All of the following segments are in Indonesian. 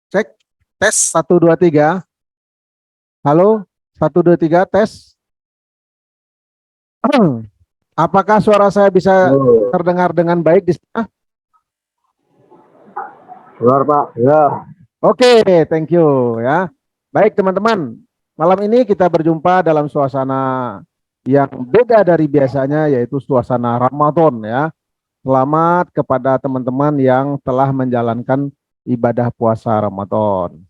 Cek, tes 1 2 3. Halo, 1 2 3 tes. Apakah suara saya bisa Halo, terdengar dengan baik di sana? keluar Pak. Ya, Oke, thank you ya. Baik teman-teman, malam ini kita berjumpa dalam suasana yang beda dari biasanya, yaitu suasana Ramadan ya. Selamat kepada teman-teman yang telah menjalankan ibadah puasa Ramadan.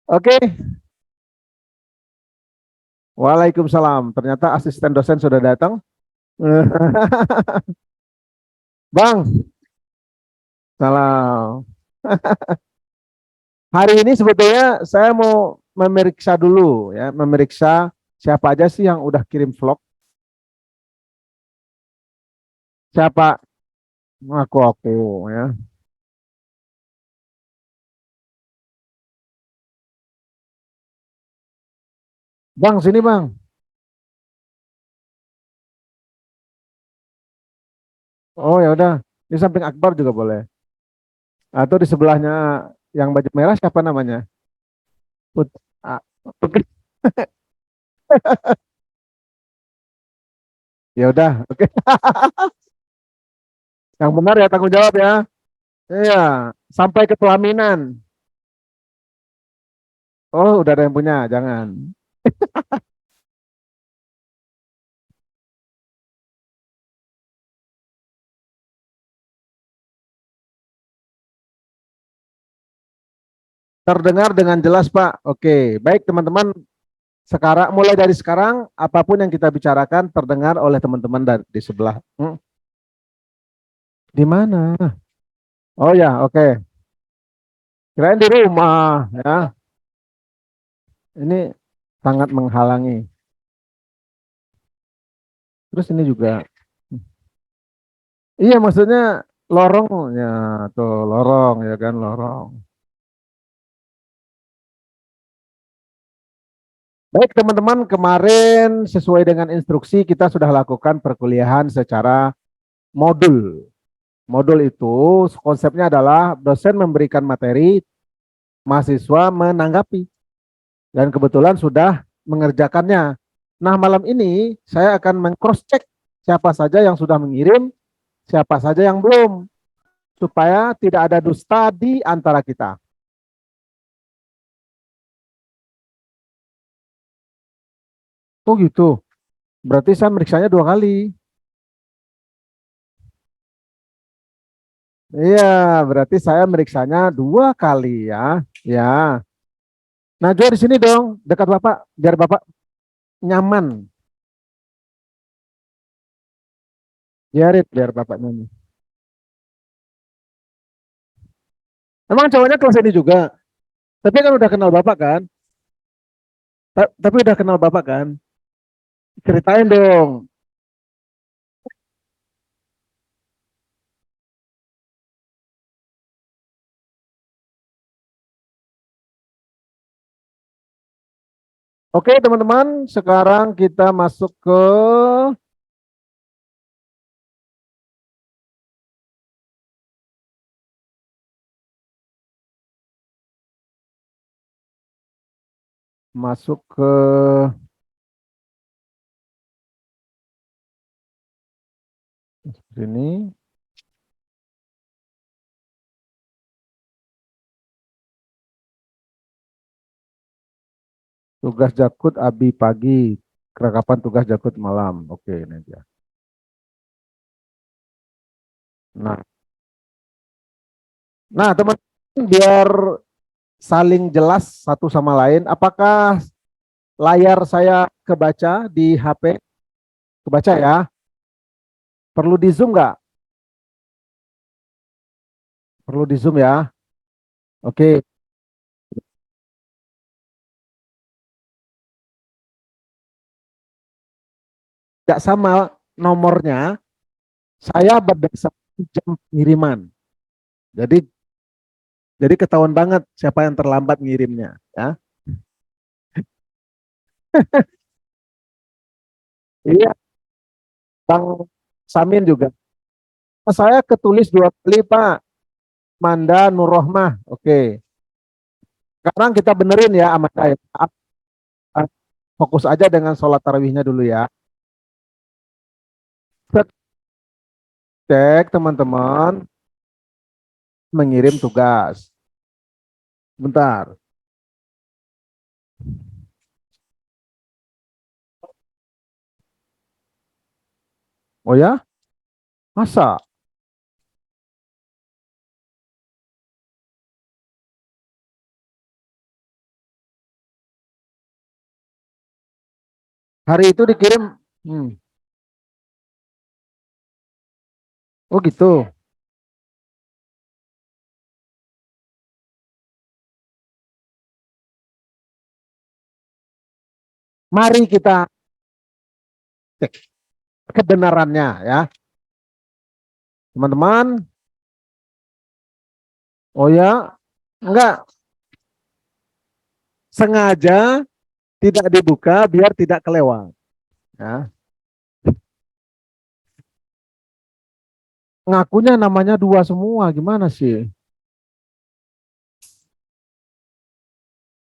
Oke, Waalaikumsalam. Ternyata asisten dosen sudah datang. Bang, salam. Hari ini sebetulnya saya mau memeriksa dulu ya, memeriksa siapa aja sih yang udah kirim vlog. Siapa? Aku ya. Bang, sini Bang. Oh ya udah, di samping Akbar juga boleh. Atau di sebelahnya yang baju merah siapa namanya? Put ah, Putri. Ya udah, oke. Yang benar ya tanggung jawab ya. Iya, sampai ke pelaminan. Oh, udah ada yang punya, jangan. Terdengar dengan jelas, Pak. Oke, baik teman-teman. Sekarang, mulai dari sekarang, apapun yang kita bicarakan terdengar oleh teman-teman di sebelah. Di mana? Oh ya, oke. Kirain di rumah, ya. Ini sangat menghalangi. Terus ini juga, iya maksudnya lorongnya tuh, lorong ya kan, lorong. Baik teman-teman, kemarin sesuai dengan instruksi kita sudah lakukan perkuliahan secara modul. Modul itu konsepnya adalah dosen memberikan materi, mahasiswa menanggapi. Dan kebetulan sudah mengerjakannya. Nah, malam ini saya akan meng-cross check siapa saja yang sudah mengirim, siapa saja yang belum, supaya tidak ada dusta di antara kita. Oh gitu. Berarti saya meriksanya 2 kali. Iya, berarti saya meriksanya 2 kali ya. Ya. Nah, Jo di sini dong, dekat Bapak, biar Bapak nyaman. Biar Bapak nyaman. Emang cowoknya kelas ini juga. Tapi kan udah kenal Bapak kan? Tapi udah kenal Bapak kan? Ceritain dong. Oke, teman-teman, sekarang kita masuk ke sini. Tugas Jakut Abi pagi, kerakapan tugas Jakut malam. Oke, ini dia. Nah, teman, biar saling jelas satu sama lain, apakah layar saya kebaca di HP? Kebaca ya? Perlu di zoom nggak? Perlu di zoom ya? Oke, tidak sama nomornya. Saya berdasarkan jam pengiriman. Jadi ketahuan banget siapa yang terlambat ngirimnya, ya. Iya, Bang Samin juga. Saya ketulis 2 kali, Pak. Manda Nurrohmah. Oke. Sekarang kita benerin ya Amanda ya. Fokus aja dengan sholat tarawihnya dulu ya. Cek teman-teman mengirim tugas. Bentar. Oh ya? Masa? Hari itu dikirim. Hmm. Oh gitu. Mari kita cek kebenarannya ya. Teman-teman. Oh ya? Enggak. Sengaja tidak dibuka biar tidak kelewat. Ya. Ngakunya namanya 2 semua. Gimana sih?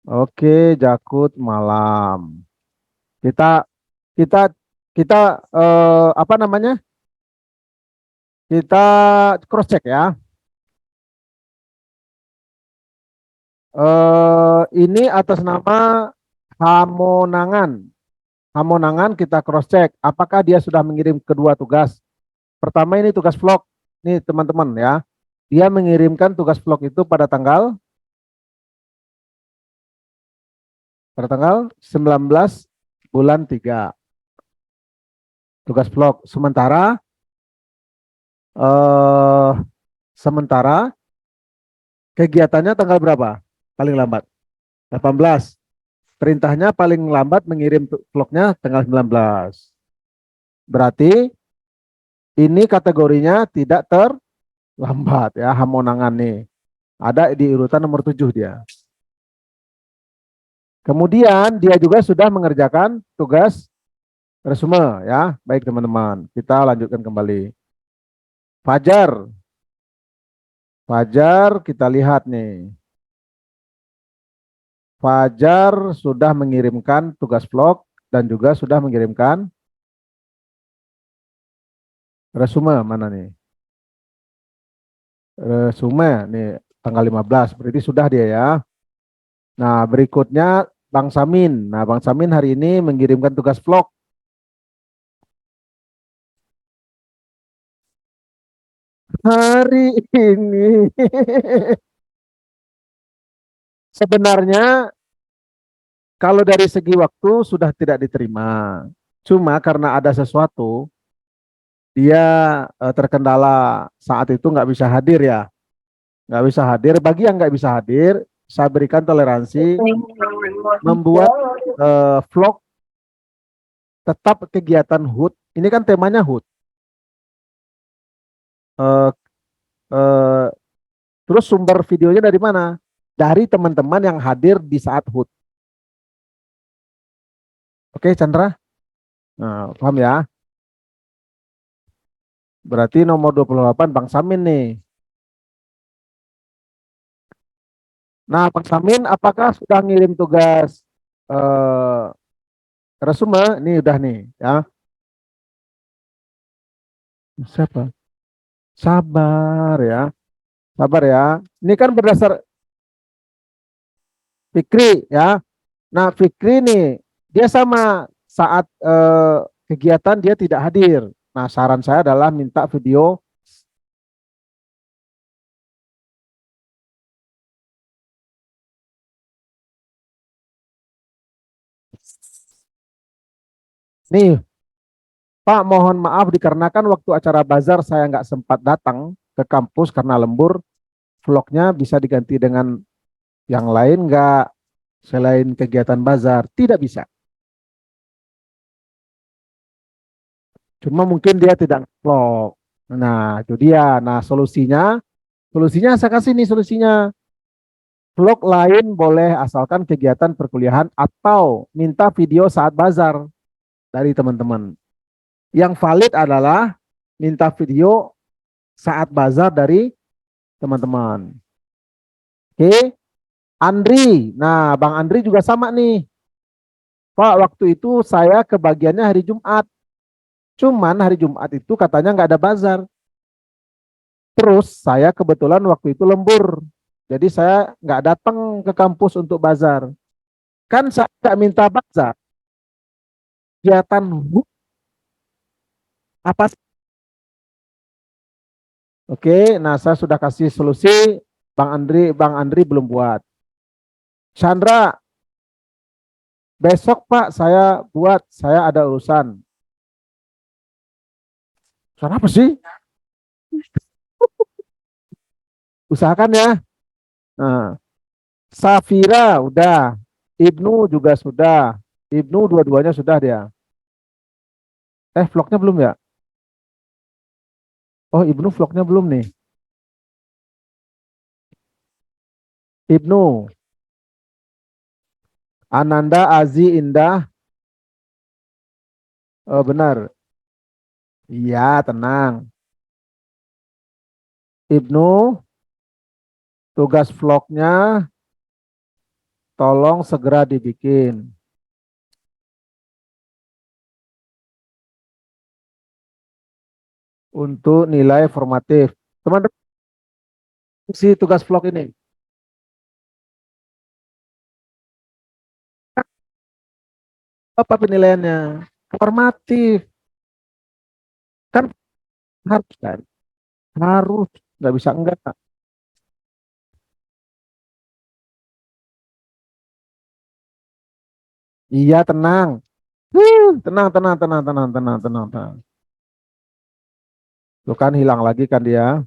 Oke, Jakut malam. Kita kita kita apa namanya? Kita cross check ya. Ini atas nama Hamonangan. Hamonangan kita cross check. Apakah dia sudah mengirim kedua tugas? Pertama ini tugas vlog. Nih teman-teman ya. Dia mengirimkan tugas vlog itu pada tanggal 19 bulan 3. Tugas vlog. Eh, sementara kegiatannya tanggal berapa? Paling lambat. 18. Perintahnya paling lambat mengirim vlognya tanggal 19. Berarti ini kategorinya tidak terlambat ya, Hamonangan nih. Ada di urutan nomor 7 dia. Kemudian dia juga sudah mengerjakan tugas resume ya. Baik teman-teman, kita lanjutkan kembali. Fajar. Fajar kita lihat nih. Fajar sudah mengirimkan tugas vlog dan juga sudah mengirimkan resume. Mana nih? Resume nih tanggal 15. Berarti sudah dia ya. Nah, berikutnya Bang Samin. Nah, Bang Samin hari ini mengirimkan tugas vlog. Hari ini sebenarnya kalau dari segi waktu sudah tidak diterima. Cuma karena ada sesuatu, dia terkendala saat itu nggak bisa hadir ya. Nggak bisa hadir. Bagi yang nggak bisa hadir, saya berikan toleransi membuat vlog tetap kegiatan HUT. Ini kan temanya HUT. Eh, eh, terus sumber videonya dari mana? Dari teman-teman yang hadir di saat HUT. Oke, Chandra? Nah, paham ya? Berarti nomor 28 Bang Samin nih. Nah, Bang Samin apakah sudah ngirim tugas eh, resume? Ini udah nih ya. Siapa? Sabar ya. Sabar ya. Ini kan berdasar Fikri ya. Nah, Fikri nih dia sama saat kegiatan dia tidak hadir. Nah, saran saya adalah minta video. Nih, Pak, mohon maaf dikarenakan waktu acara bazar saya nggak sempat datang ke kampus karena lembur. Vlognya bisa diganti dengan yang lain nggak selain kegiatan bazar? Tidak bisa. Cuma mungkin dia tidak vlog. Nah, itu dia. Nah, solusinya saya kasih nih solusinya. Vlog lain boleh asalkan kegiatan perkuliahan atau minta video saat bazar dari teman-teman. Yang valid adalah minta video saat bazar dari teman-teman. Oke, Andri. Nah, Bang Andri juga sama nih. Pak, waktu itu saya kebagiannya hari Jumat. Cuman hari Jumat itu katanya nggak ada bazar. Terus saya kebetulan waktu itu lembur. Jadi saya nggak datang ke kampus untuk bazar. Kan saya nggak minta bazar. Kegiatan apa? Oke, nah saya sudah kasih solusi. Bang Andri belum buat. Chandra, besok Pak saya buat. Saya ada urusan. Urusan apa sih? Usahakan ya. Nah, Safira udah. Ibnu juga sudah. Ibnu dua-duanya sudah dia. Vlognya belum ya? Oh, Ibnu vlognya belum nih. Ibnu, Ananda, Azi, Indah. Oh, benar. Iya, tenang. Ibnu, tugas vlognya tolong segera dibikin untuk nilai formatif. Teman-teman, si tugas vlog ini. Apa penilaiannya? Formatif. Kan harus kan? Harus. Nggak bisa enggak. Iya, tenang. Tenang, tenang, tenang, tenang, tenang, tenang, tenang. Tuh kan hilang lagi kan dia.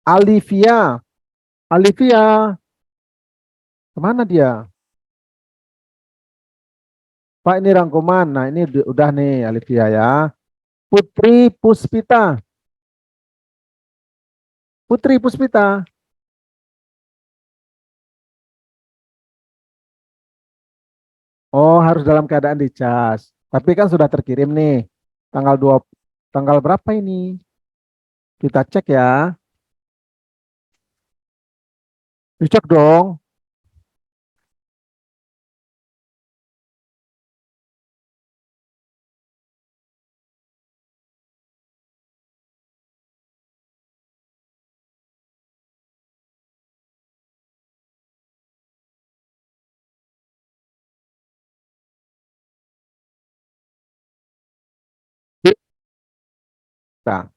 Alivia. Alivia. Kemana dia? Pak, ini rangkuman. Nah, ini udah nih Alivia ya. Putri Puspita. Putri Puspita. Oh, harus dalam keadaan dicas. Tapi kan sudah terkirim nih. Tanggal 2, tanggal berapa ini? Kita cek ya. Dicek dong. Nah,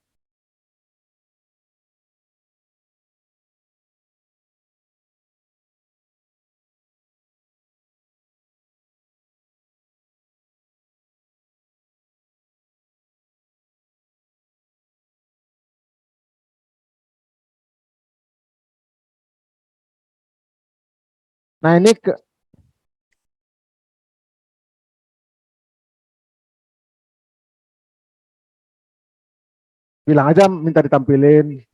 nah ini bilang aja minta ditampilin.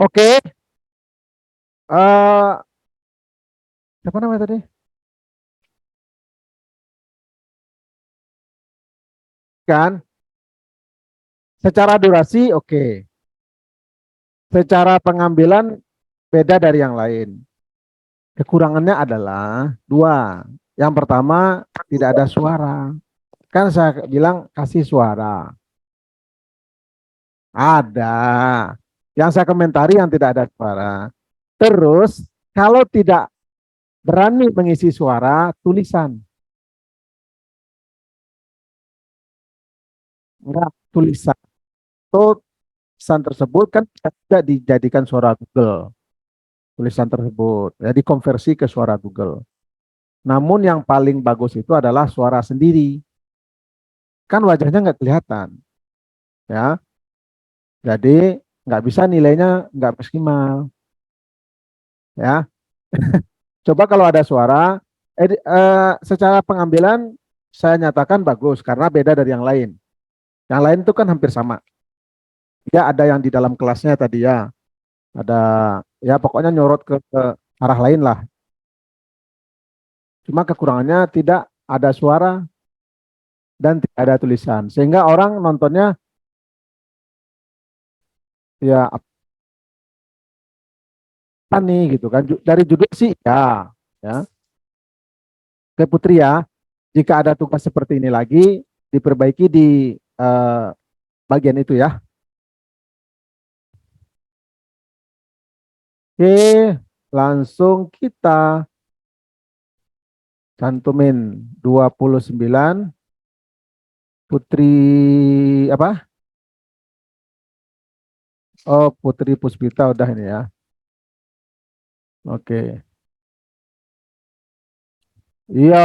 Oke, eh Siapa namanya tadi? Kan, secara durasi oke. Secara pengambilan beda dari yang lain. Kekurangannya adalah dua. Yang pertama, tidak ada suara. Kan saya bilang kasih suara. Ada. Yang saya komentari yang tidak ada suara. Terus, kalau tidak berani mengisi suara, tulisan. Enggak, tulisan. Tulisan tersebut kan tidak dijadikan suara Google. Tulisan tersebut. Ya, dikonversi ke suara Google. Namun yang paling bagus itu adalah suara sendiri. Kan wajahnya nggak kelihatan. Ya, jadi nggak bisa nilainya nggak maksimal. Ya, coba kalau ada suara, secara pengambilan saya nyatakan bagus karena beda dari yang lain. Yang lain itu kan hampir sama. Ya ada yang di dalam kelasnya tadi ya, ada ya pokoknya nyorot ke arah lain lah. Cuma kekurangannya tidak ada suara dan tidak ada tulisan. Sehingga orang nontonnya ya apa nih gitu kan. Dari judul sih ya, ya. Oke Putri ya, jika ada tugas seperti ini lagi diperbaiki di eh, bagian itu ya. Oke, langsung kita cantumin 29 Putri apa? Oh, Putri Puspita udah ini ya. Oke. Iya,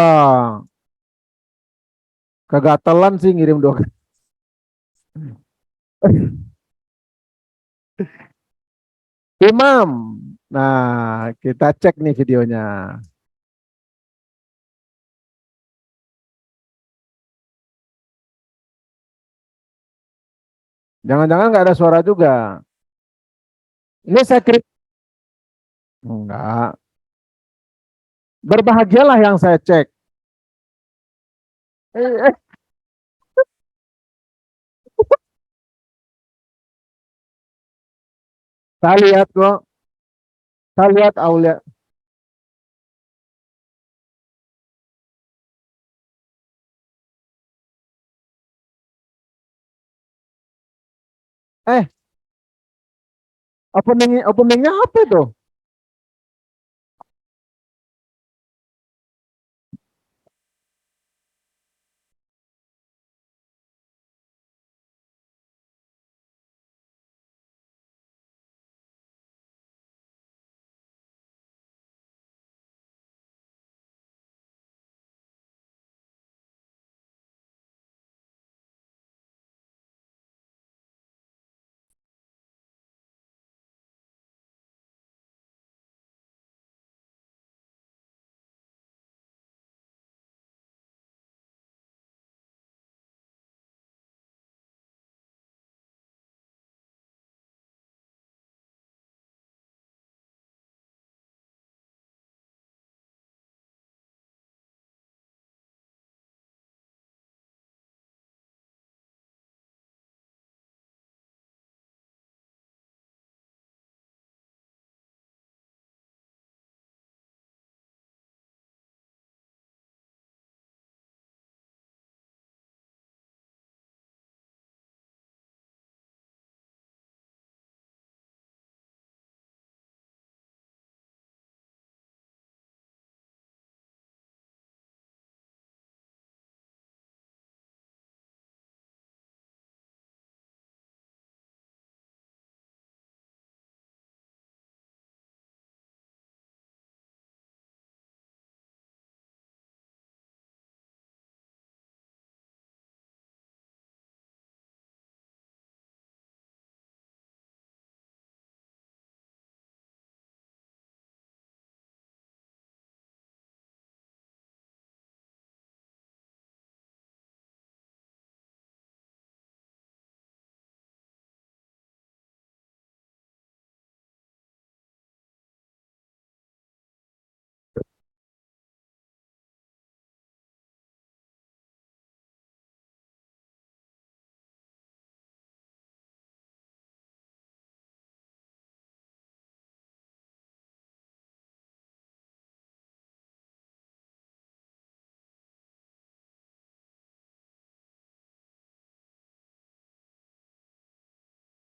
kegatelan sih ngirim dua. Imam. Nah, kita cek nih videonya. Jangan-jangan nggak ada suara juga. Ini saya kirim. Enggak. Berbahagialah yang saya cek. Eh, eh, saya lihat kok. Saya lihat Aulia. Eh, openingnya apa tuh?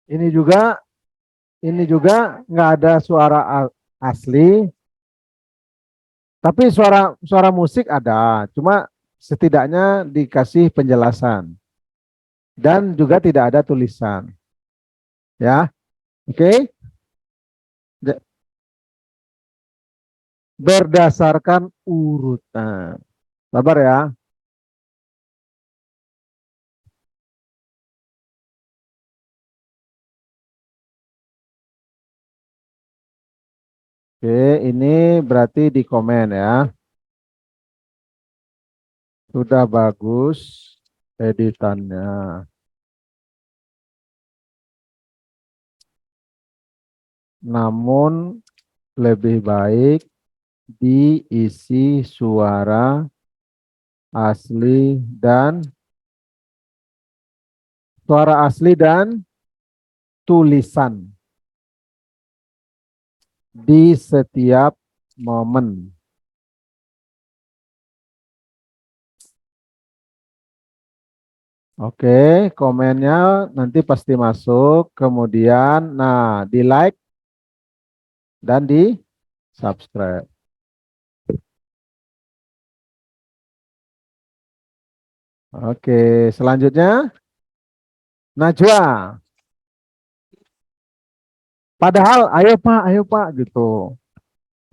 Ini juga, nggak ada suara asli, tapi suara suara musik ada. Cuma setidaknya dikasih penjelasan dan juga tidak ada tulisan. Ya, oke. Ja- Berdasarkan urutan. Sabar ya. Oke, ini berarti di komen ya. Sudah bagus editannya. Namun lebih baik diisi suara asli dan tulisan di setiap momen. Oke, komennya nanti pasti masuk. Kemudian, nah, di like dan di subscribe. Oke, selanjutnya Najwa. Padahal, ayo Pak, gitu.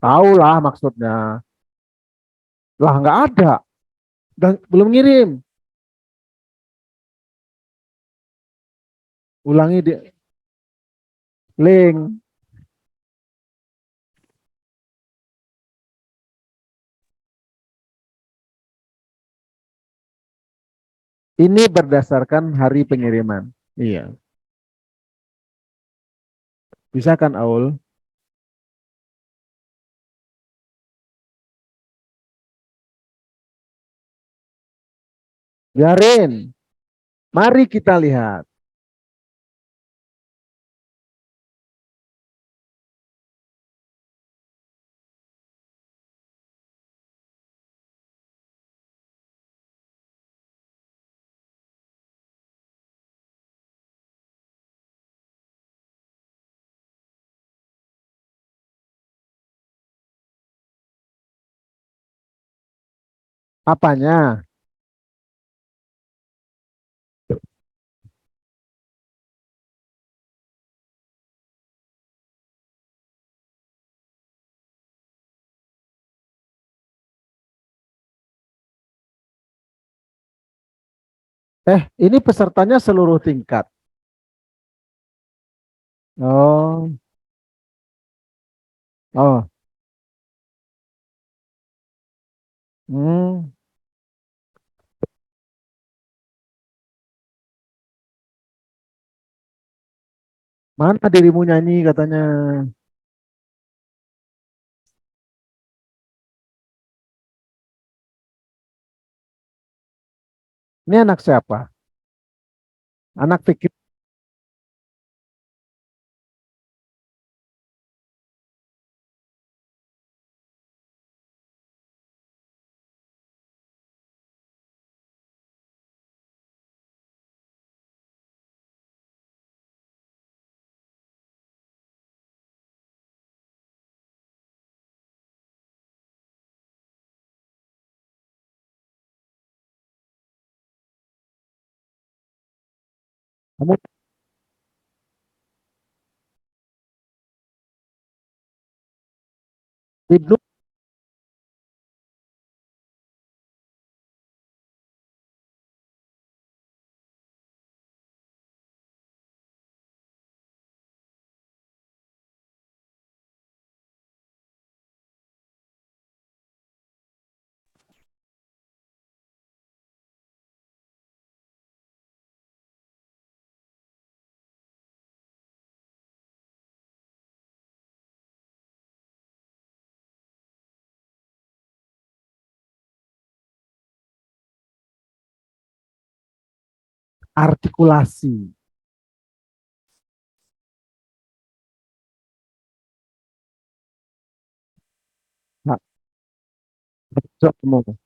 Tahu lah maksudnya. Lah, nggak ada. Dan belum ngirim. Ulangi di link. Ini berdasarkan hari pengiriman. Iya. Bisa kan, Aul? Biarin. Mari kita lihat. Apanya? Ini pesertanya seluruh tingkat. Oh, oh, hmm. Mana dirimu nyanyi katanya? Ini anak siapa? Anak pikir. Kamu tidur. Artikulasi. Nah, betul kamu.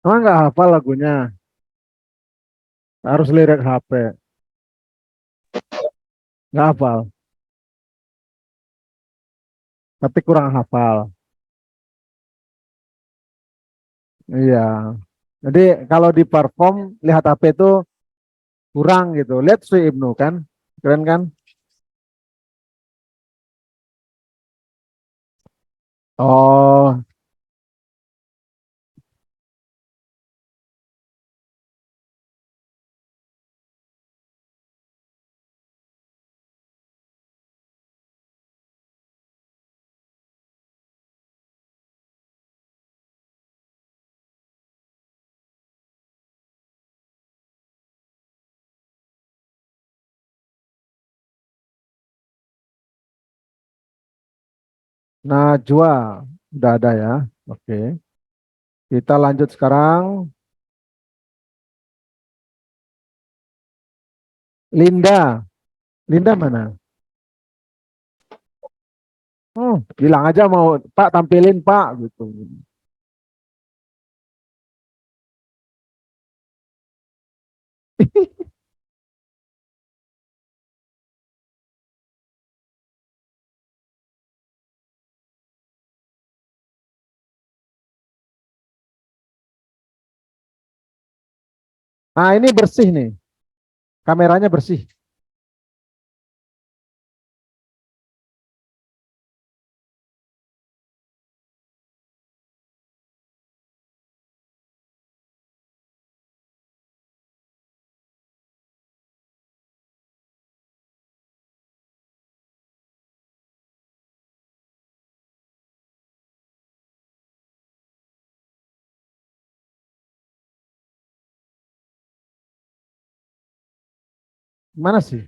Emang nggak hafal lagunya, harus lirik HP, nggak hafal, tapi kurang hafal. Iya. Jadi kalau di perform lihat HP itu kurang gitu. Lihat Sri Ibnu kan, keren kan? Oh, Najwa udah ada ya. Oke, kita lanjut sekarang. Linda, Linda mana? Bilang aja mau Pak tampilin Pak gitu. Nah ini bersih nih, kameranya bersih. Mana sih?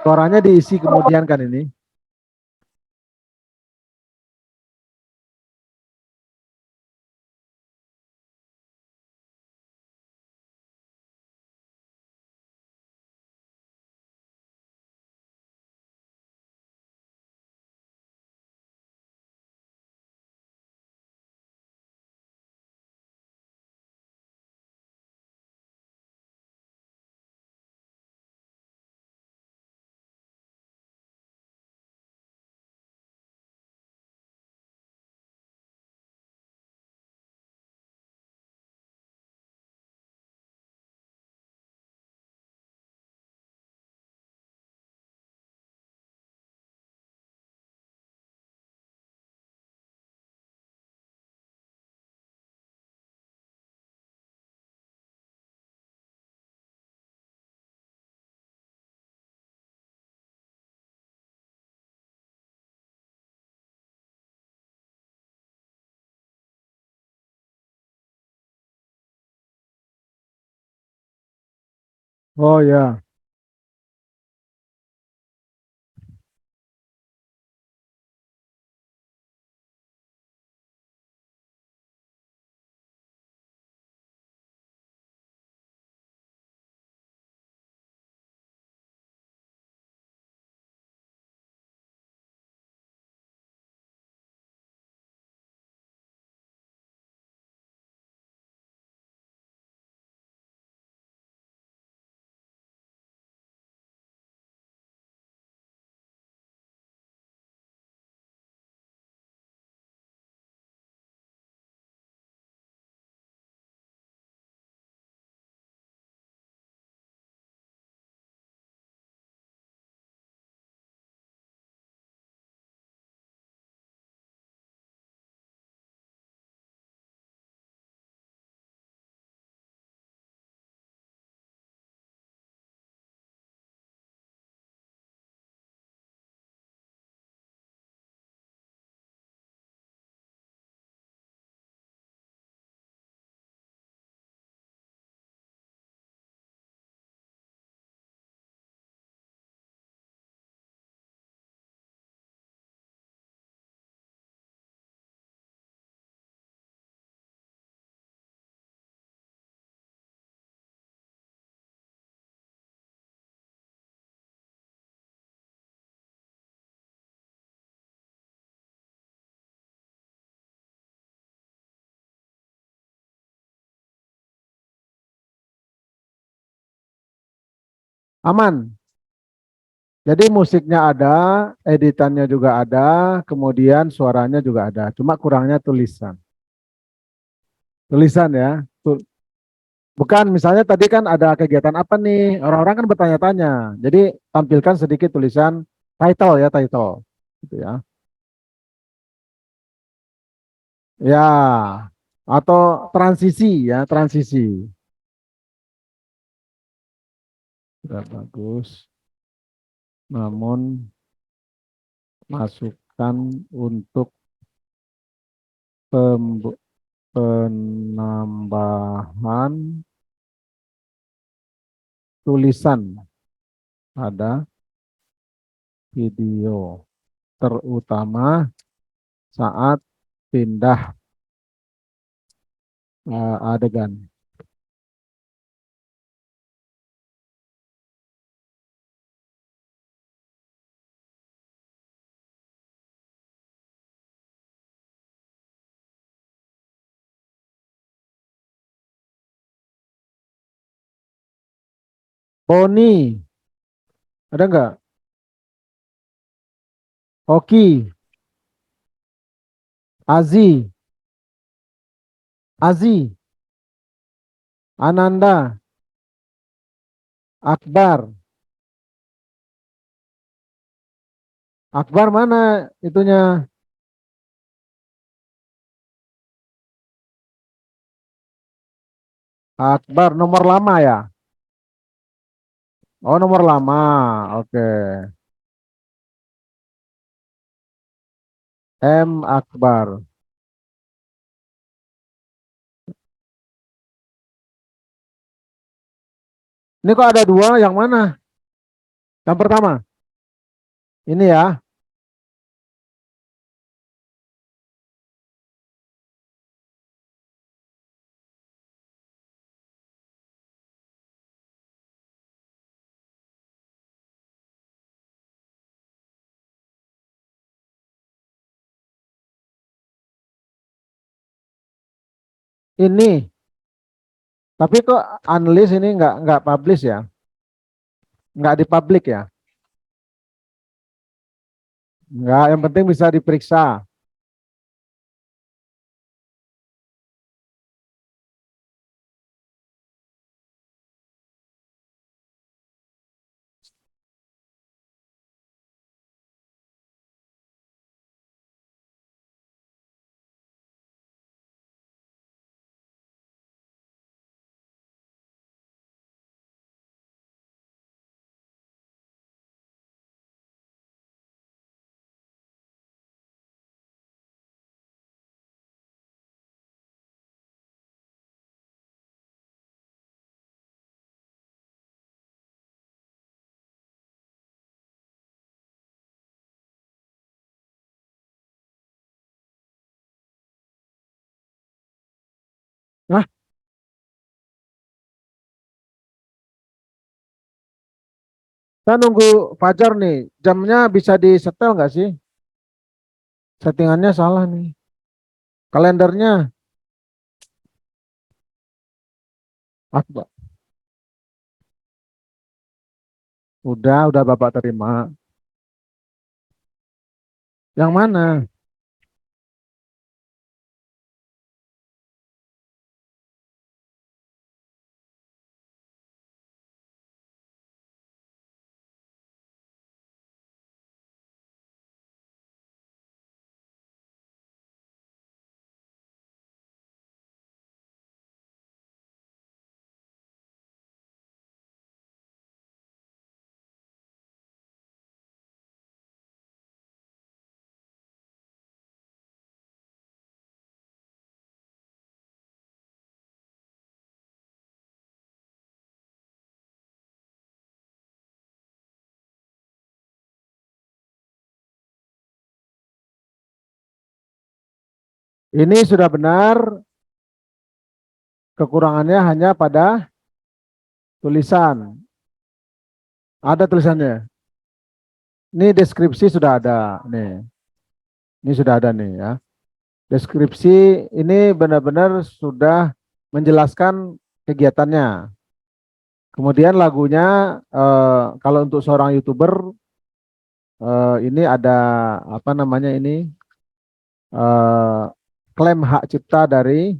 Suaranya diisi kemudian kan ini. Oh ya, Aman. Jadi musiknya ada, editannya juga ada, kemudian suaranya juga ada. Cuma kurangnya tulisan. Tulisan ya. Bukan, misalnya tadi kan ada kegiatan apa nih? Orang-orang kan bertanya-tanya. Jadi tampilkan sedikit tulisan title ya, title. Gitu ya. Ya, atau transisi ya, transisi. Sudah bagus. Namun masukan untuk penambahan tulisan pada video, terutama saat pindah adegan. Poni, ada nggak? Hoki, Azi, Azi, Ananda, Akbar. Akbar mana itunya? Akbar nomor lama ya? Oh, nomor lama. Oke. M Akbar. Ini kok ada dua, yang mana? Yang pertama. Ini ya. Ini. Tapi kok analis ini nggak publish ya? Nggak di publik ya? Nggak, yang penting bisa diperiksa. Nah, saya nunggu Fajar nih. Jamnya bisa disetel nggak sih? Settingannya salah nih. Kalendernya. Ah, udah Bapak terima. Yang mana? Ini sudah benar. Kekurangannya hanya pada tulisan. Ada tulisannya. Ini deskripsi sudah ada. Nih, ini sudah ada nih ya. Deskripsi ini benar-benar sudah menjelaskan kegiatannya. Kemudian lagunya kalau untuk seorang YouTuber ini ada apa namanya ini eh, klaim hak cipta dari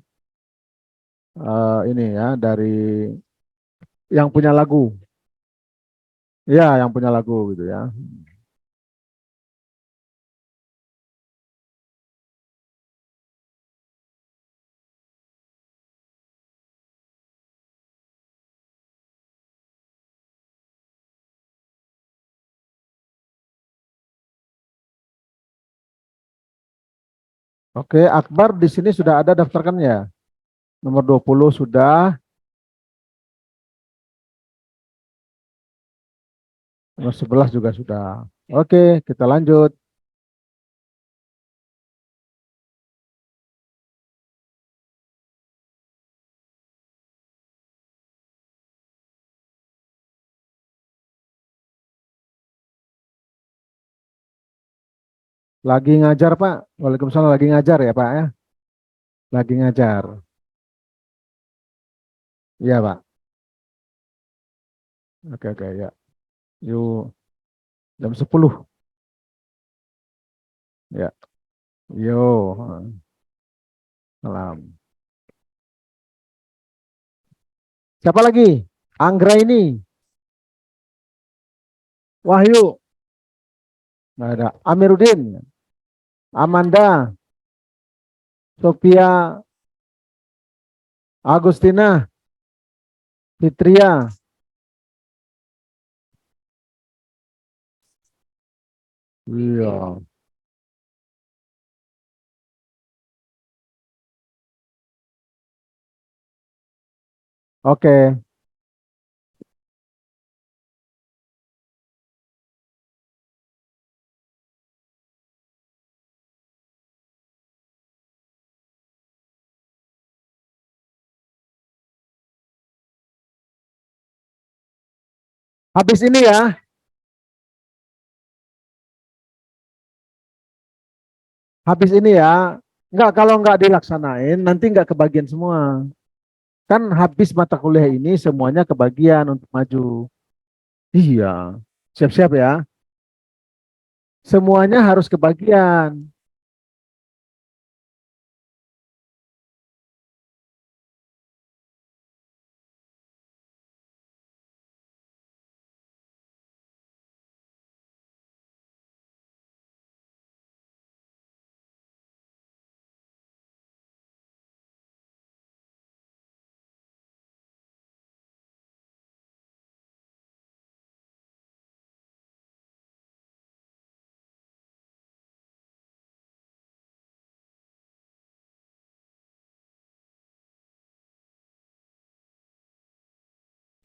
ini ya dari yang punya lagu. Ya, yang punya lagu gitu ya. Oke, Akbar di sini sudah ada daftarkan ya. Nomor 20 sudah, nomor 11 juga sudah. Oke, kita lanjut. Lagi ngajar, Pak. Waalaikumsalam, lagi ngajar ya, Pak ya. Lagi ngajar. Iya, Pak. Oke, oke, ya. Yuk, jam 10. Ya. Yo, malam. Siapa lagi? Anggra ini. Wahyu. Nggak ada. Amiruddin. Amanda. Sophia. Agustina. Fitria. Iya. Oke. Habis ini ya. Habis ini ya. Enggak, kalau enggak dilaksanain, nanti enggak kebagian semua. Kan habis mata kuliah ini semuanya kebagian untuk maju. Iya. Siap-siap ya. Semuanya harus kebagian.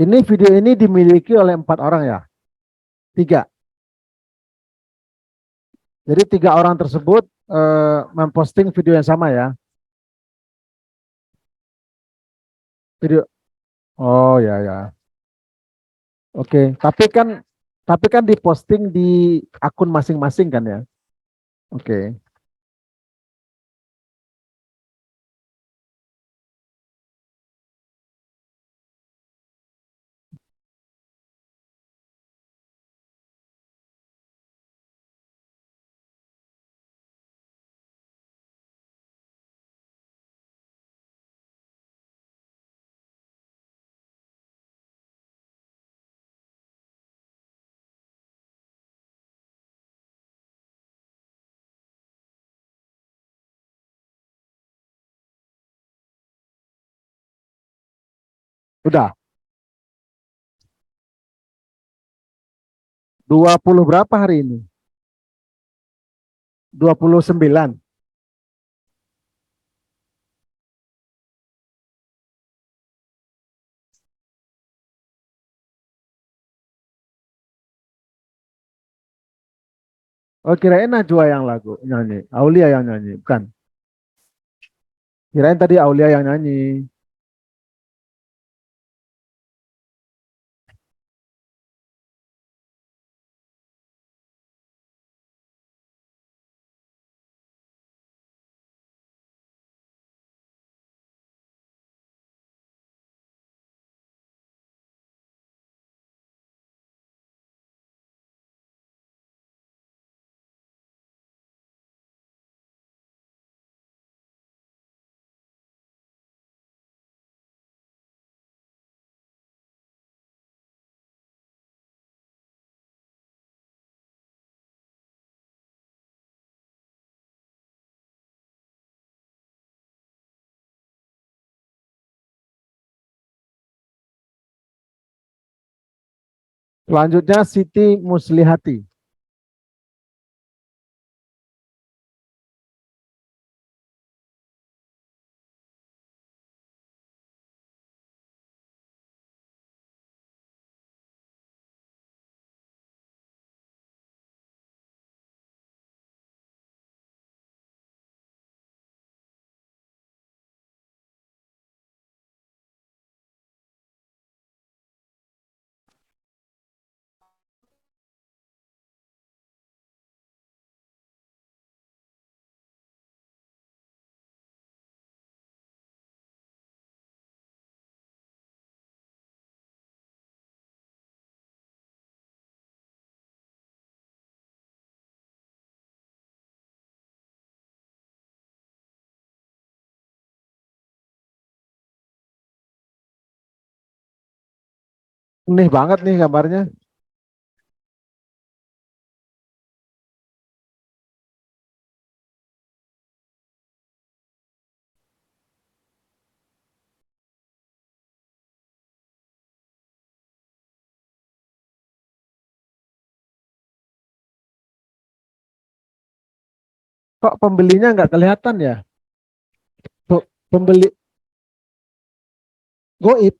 Ini video ini dimiliki oleh 4 orang ya. Tiga. Jadi 3 orang tersebut memposting video yang sama ya. Video. Oh ya ya. Oke. Tapi kan diposting di akun masing-masing kan ya. Oke. Udah. 20 berapa hari ini? 29. Oh, kirain Najwa yang lagu nyanyi. Aulia yang nyanyi, bukan. Kirain tadi Aulia yang nyanyi. Selanjutnya Siti Muslihati. Nih banget nih gambarnya. Kok pembelinya nggak kelihatan ya? Pembeli goib.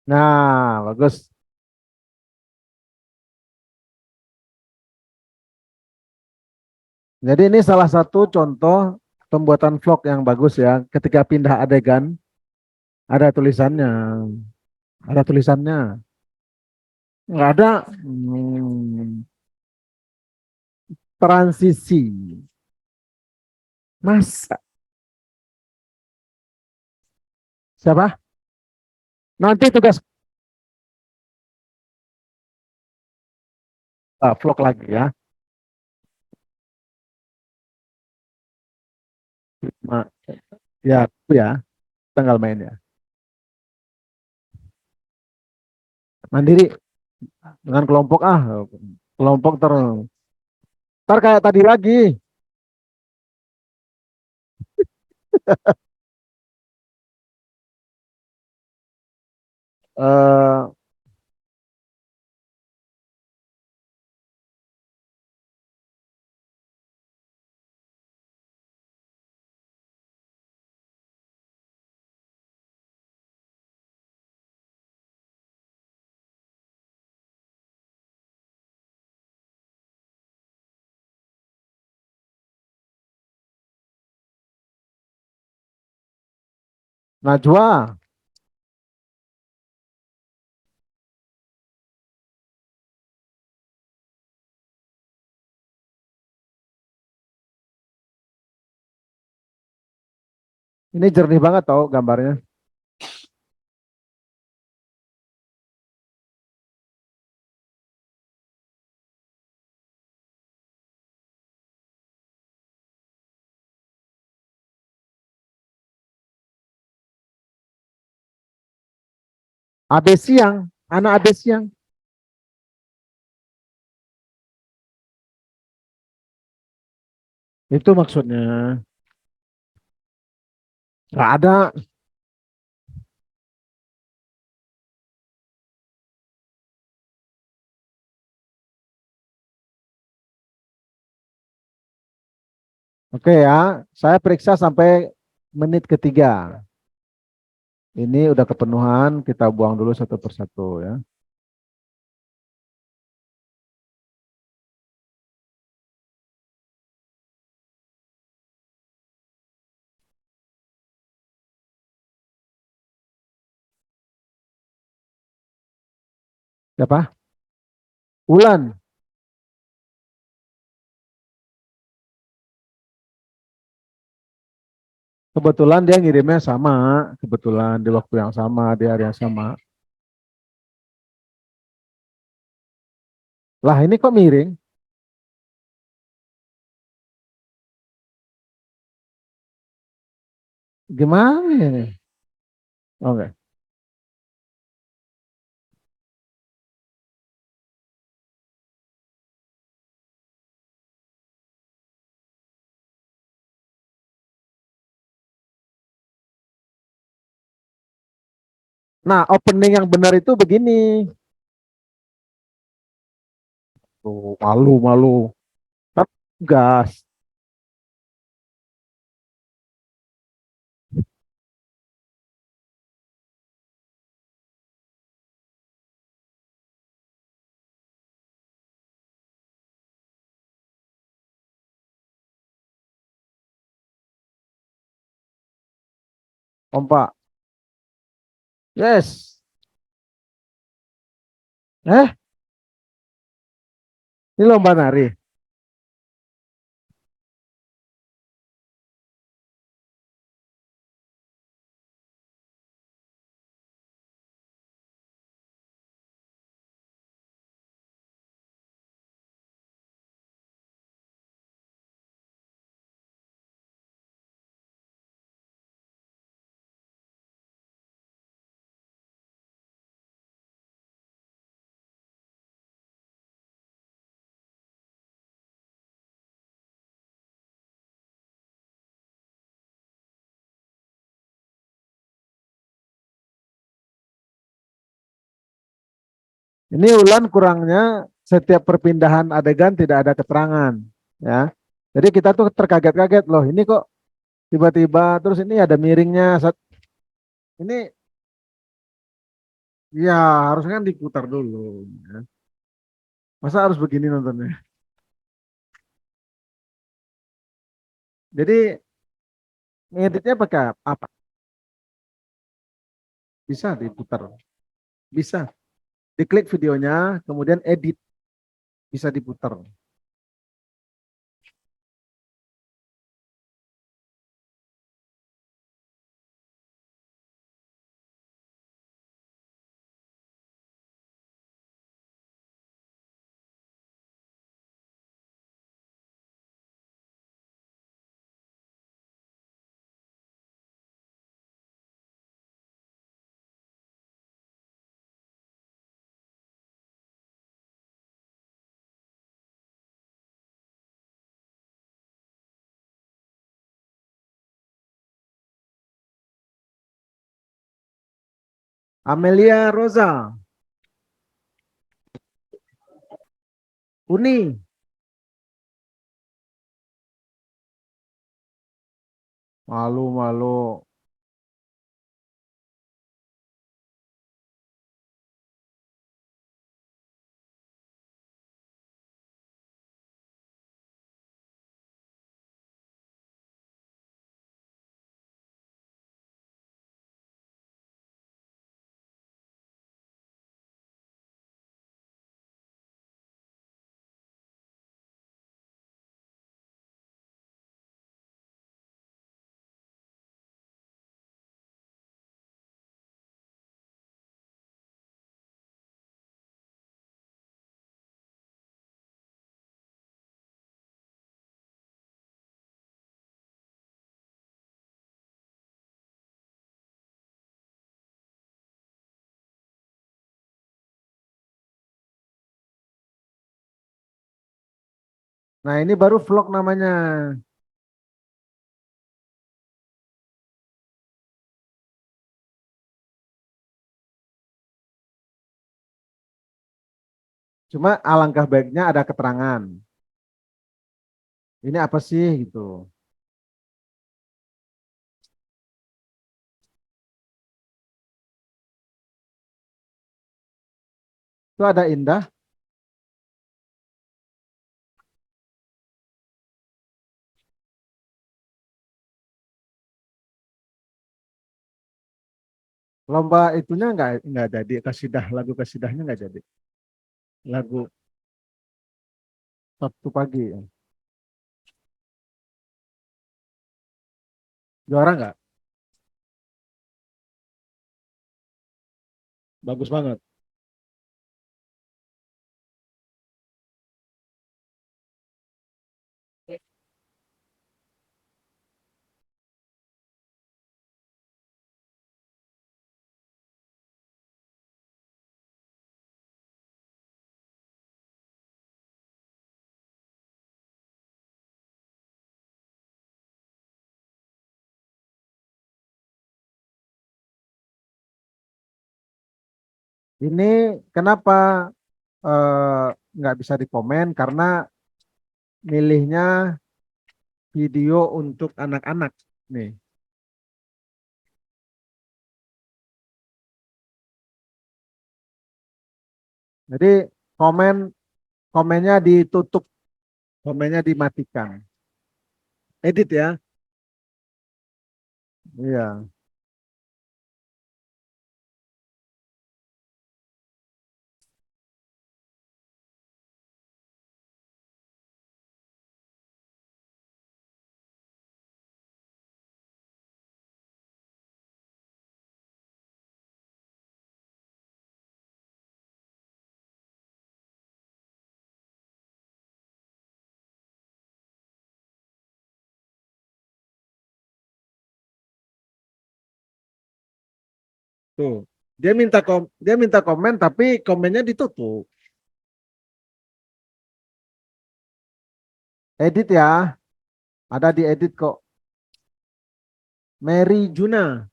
Nah, bagus. Jadi ini salah satu contoh pembuatan vlog yang bagus ya. Ketika pindah adegan, ada tulisannya. Ada tulisannya. Nggak ada. Transisi. Masa? Siapa? Nanti tugas vlog lagi ya. Ma- ya, itu ya. Tanggal main ya. Mandiri dengan kelompok kelompok ntar kayak tadi lagi. eh Najwa, ini jernih banget tau gambarnya. AB siang, anak AB siang. Itu maksudnya. Nggak ada. Oke ya, saya periksa sampai menit ketiga. Ini udah kepenuhan, kita buang dulu satu persatu ya. Siapa? Ulan. Kebetulan dia ngirimnya sama, kebetulan di waktu yang sama, di hari yang sama. Lah ini kok miring? Gimana ini? Oke. Nah, opening yang benar itu begini. Tuh, malu-malu. Tapi gas. Kompak. Yes. Eh, ini lomba nari. Ini Ulan kurangnya setiap perpindahan adegan tidak ada keterangan, ya. Jadi kita tuh terkaget-kaget loh. Ini kok tiba-tiba terus ini ada miringnya. Ini ya harusnya kan diputar dulu. Ya. Masa harus begini nontonnya? Jadi ngeditnya pakai apa? Bisa diputar, bisa. Diklik videonya, kemudian edit, bisa diputar. Amelia Rosa, Uni, malu-malu. Nah ini baru vlog namanya. Cuma alangkah baiknya ada keterangan. Ini apa sih gitu. Itu ada indah. Lomba itunya nggak jadi kasidah lagu kasidahnya nggak jadi. Lagu Sabtu pagi. Ya. Juara nggak? Bagus banget. Ini kenapa nggak bisa dikomen? Karena milihnya video untuk anak-anak nih. Jadi komen komennya ditutup, komennya dimatikan. Edit ya. Iya, tuh. Dia minta komen tapi komennya ditutup. Edit ya. Ada di edit kok. Mary Juna,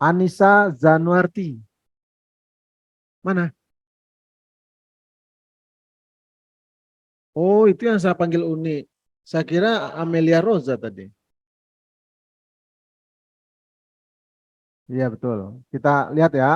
Anissa Zanuarti. Mana? Oh, itu yang saya panggil Uni. Saya kira Amelia Rosa tadi. Iya, betul. Kita lihat ya.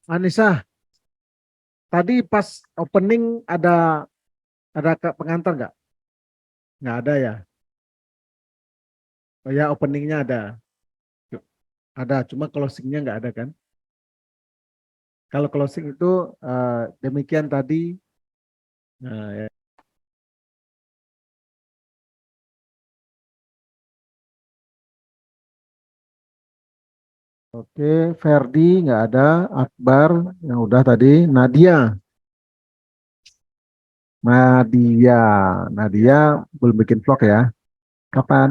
Anissa, tadi pas opening ada pengantar nggak? Nggak ada ya. Oh ya, openingnya ada. Ada, cuma closingnya nggak ada kan? Kalau closing itu demikian tadi. Nah, ya. Oke, Ferdi nggak ada, Akbar yang udah tadi, Nadia, Nadia, Nadia belum bikin vlog ya? Kapan?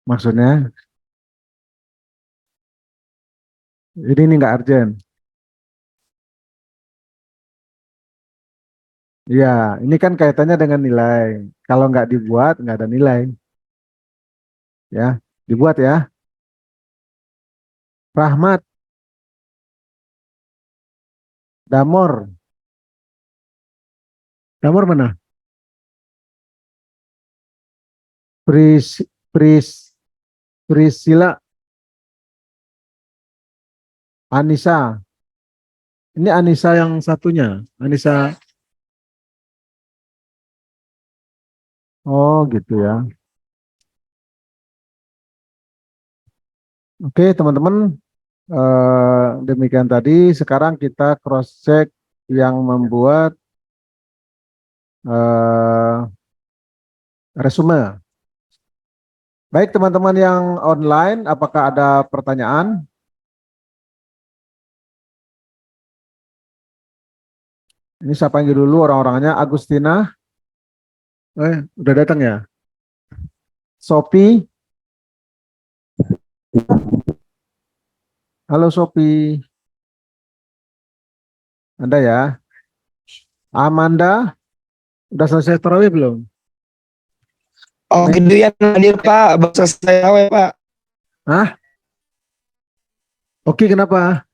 Maksudnya? Ini nggak urgent. Iya, ini kan kaitannya dengan nilai. Kalau nggak dibuat, nggak ada nilai. Ya, dibuat ya. Rahmat, Damor, Damor mana? Pris, Pris, Priscila, Anissa. Ini Anissa yang satunya. Anissa. Oh, gitu ya. Oke, teman-teman. Demikian tadi. Sekarang kita cross check yang membuat eh, resume. Baik, teman-teman yang online, apakah ada pertanyaan? Ini saya panggil dulu orang-orangnya. Agustina, udah datang ya? Sophie, halo Sophie, ada ya? Amanda, udah selesai tarawih belum? Oh gitu ya, hadir Pak, baru selesai tahu ya Pak. Hah? Oke, kenapa?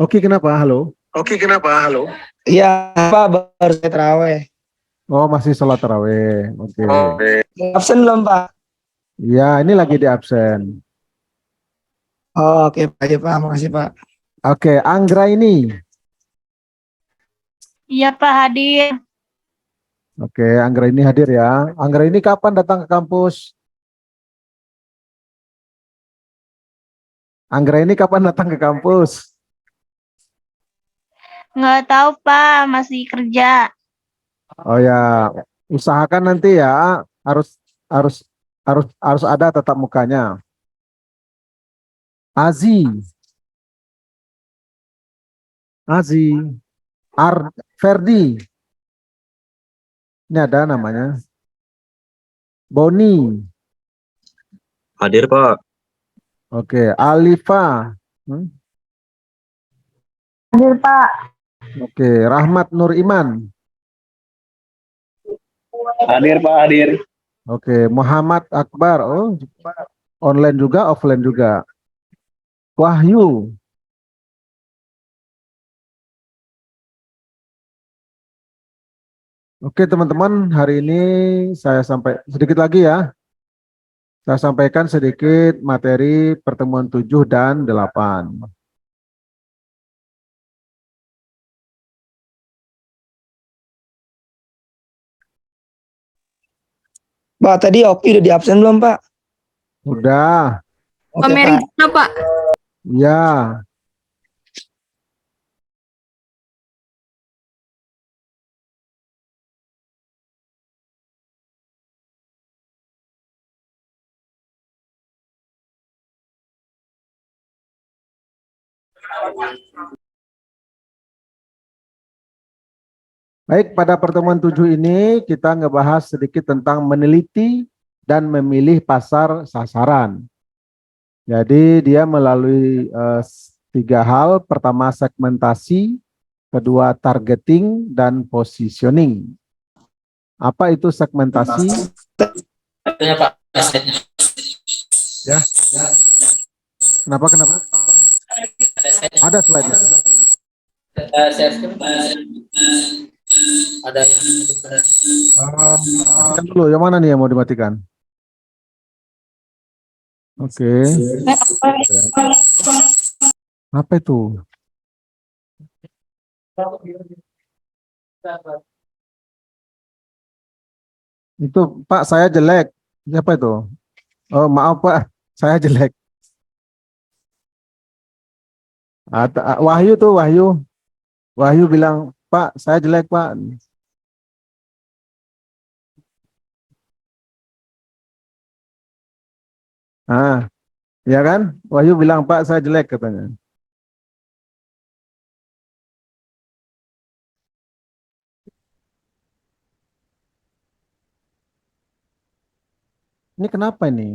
Oke, kenapa? Halo? Oke, kenapa? Halo. Iya Pak, baru saya terawih. Oh, masih sholat tarawih. Oke. Absen belum Pak? Ya, ini lagi di absen. Oh, oke Pak, ya Pak, makasih Pak. Oke, Anggra ini. Iya Pak hadir. Oke, Anggra ini hadir ya. Anggra ini kapan datang ke kampus? Anggra ini kapan datang ke kampus? Nggak tahu Pak, masih kerja. Oh ya, usahakan nanti ya, harus harus harus ada tatap mukanya. Azi, Azi, Ferdi, ini ada namanya. Boni, Hadir Pak. oke, Alifa, hmm? Hadir Pak. Oke, Rahmat Nur Iman, Hadir Pak, hadir. oke, Muhammad Akbar, oh online juga, offline juga. Wahyu, oke teman-teman, hari ini saya sampai sedikit lagi ya. Saya sampaikan sedikit materi pertemuan 7 dan 8. Pak, tadi Oki udah di absen belum Pak? Udah, Oke Pak. Pak. ya. Baik, pada pertemuan 7 ini kita ngebahas sedikit tentang meneliti dan memilih pasar sasaran. Jadi dia melalui 3 hal. Pertama segmentasi, kedua targeting, dan positioning. Apa itu segmentasi? Pak. Ya. Kenapa? Ada slide-nya. Ada yang Matikan dulu. Yang mana nih yang mau dimatikan? Oke. Apa itu? Itu Pak, saya jelek. Siapa itu? Oh, maaf Pak, saya jelek. Wahyu tuh, Wahyu. Wahyu bilang, Pak, saya jelek Pak. Ah, ya kan? Wahyu bilang, Pak, saya jelek katanya. Ini kenapa ini?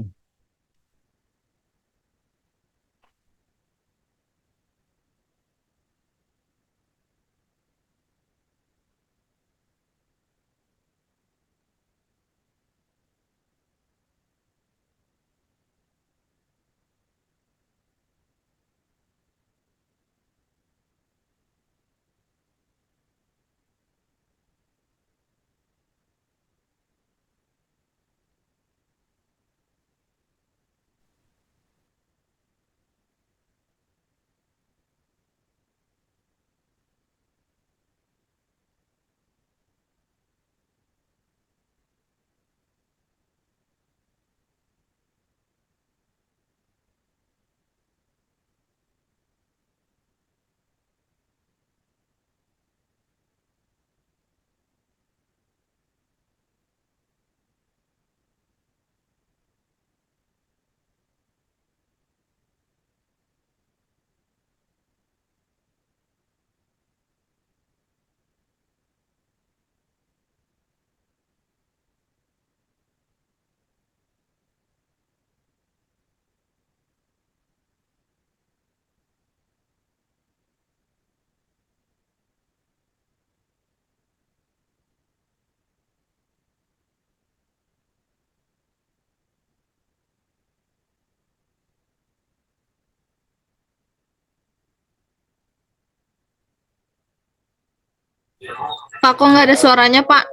Pak, kok nggak ada suaranya, Pak?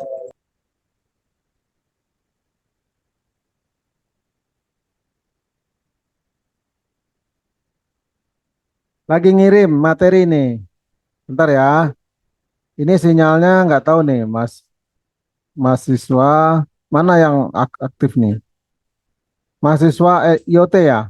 Lagi ngirim materi nih. Bentar ya. Ini sinyalnya nggak tahu nih, Mas. Mahasiswa mana yang aktif nih? Mahasiswa IoT ya?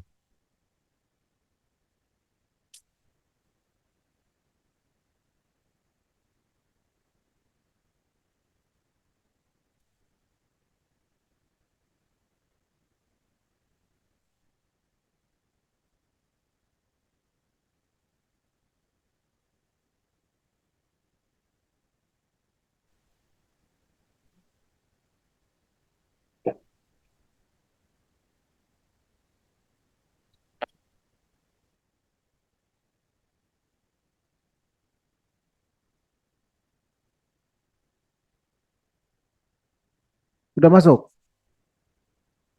Sudah masuk?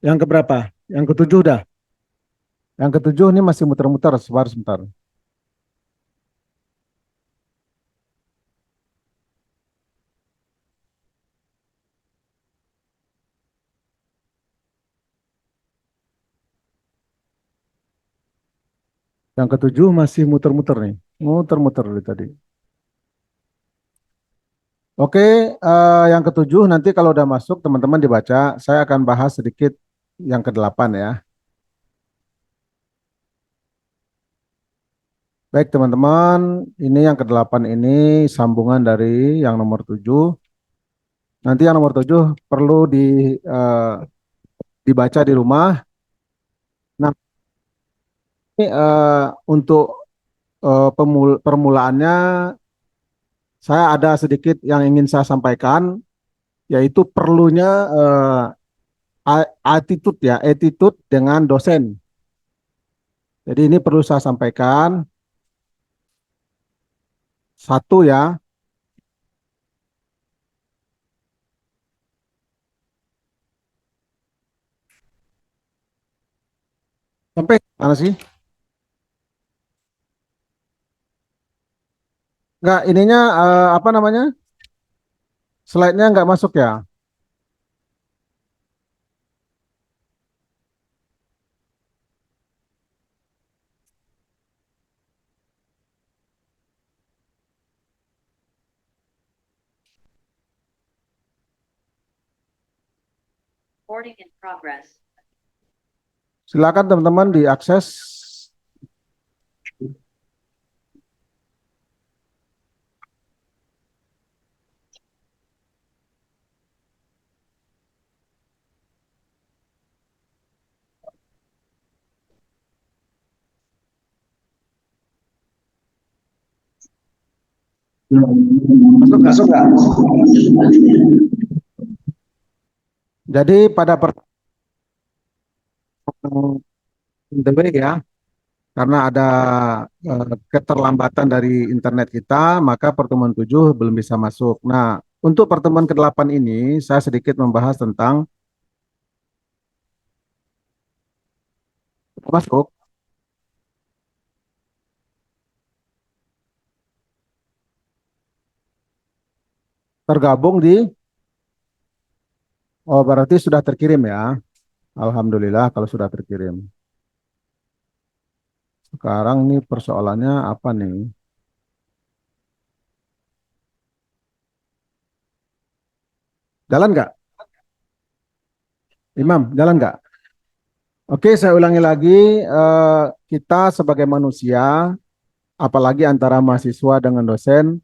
Yang keberapa? Yang ketujuh dah. Yang ketujuh ini masih muter-muter, sebentar, sebentar. Yang ketujuh masih muter-muter nih. Muter-muter dari tadi. Oke, yang ketujuh nanti kalau udah masuk teman-teman dibaca, saya akan bahas sedikit yang kedelapan ya. Baik teman-teman, ini yang kedelapan ini sambungan dari yang nomor tujuh. Nanti yang nomor tujuh perlu dibaca di rumah. Nah, ini untuk permulaannya saya ada sedikit yang ingin saya sampaikan, yaitu perlunya attitude ya, attitude dengan dosen. Jadi ini perlu saya sampaikan satu ya, sampai mana sih? Enggak, ininya apa namanya? Slide-nya enggak masuk ya. Silakan teman-teman diakses. Masuk nggak? Jadi pada the way ya, karena ada keterlambatan dari internet kita, maka pertemuan 7 belum bisa masuk. Nah, untuk pertemuan ke-8 ini, saya sedikit membahas tentang masuk, tergabung di, oh berarti sudah terkirim ya. Alhamdulillah kalau sudah terkirim. Sekarang nih persoalannya apa nih? Jalan nggak? Imam, jalan nggak? Oke, saya ulangi lagi. Kita sebagai manusia, apalagi antara mahasiswa dengan dosen,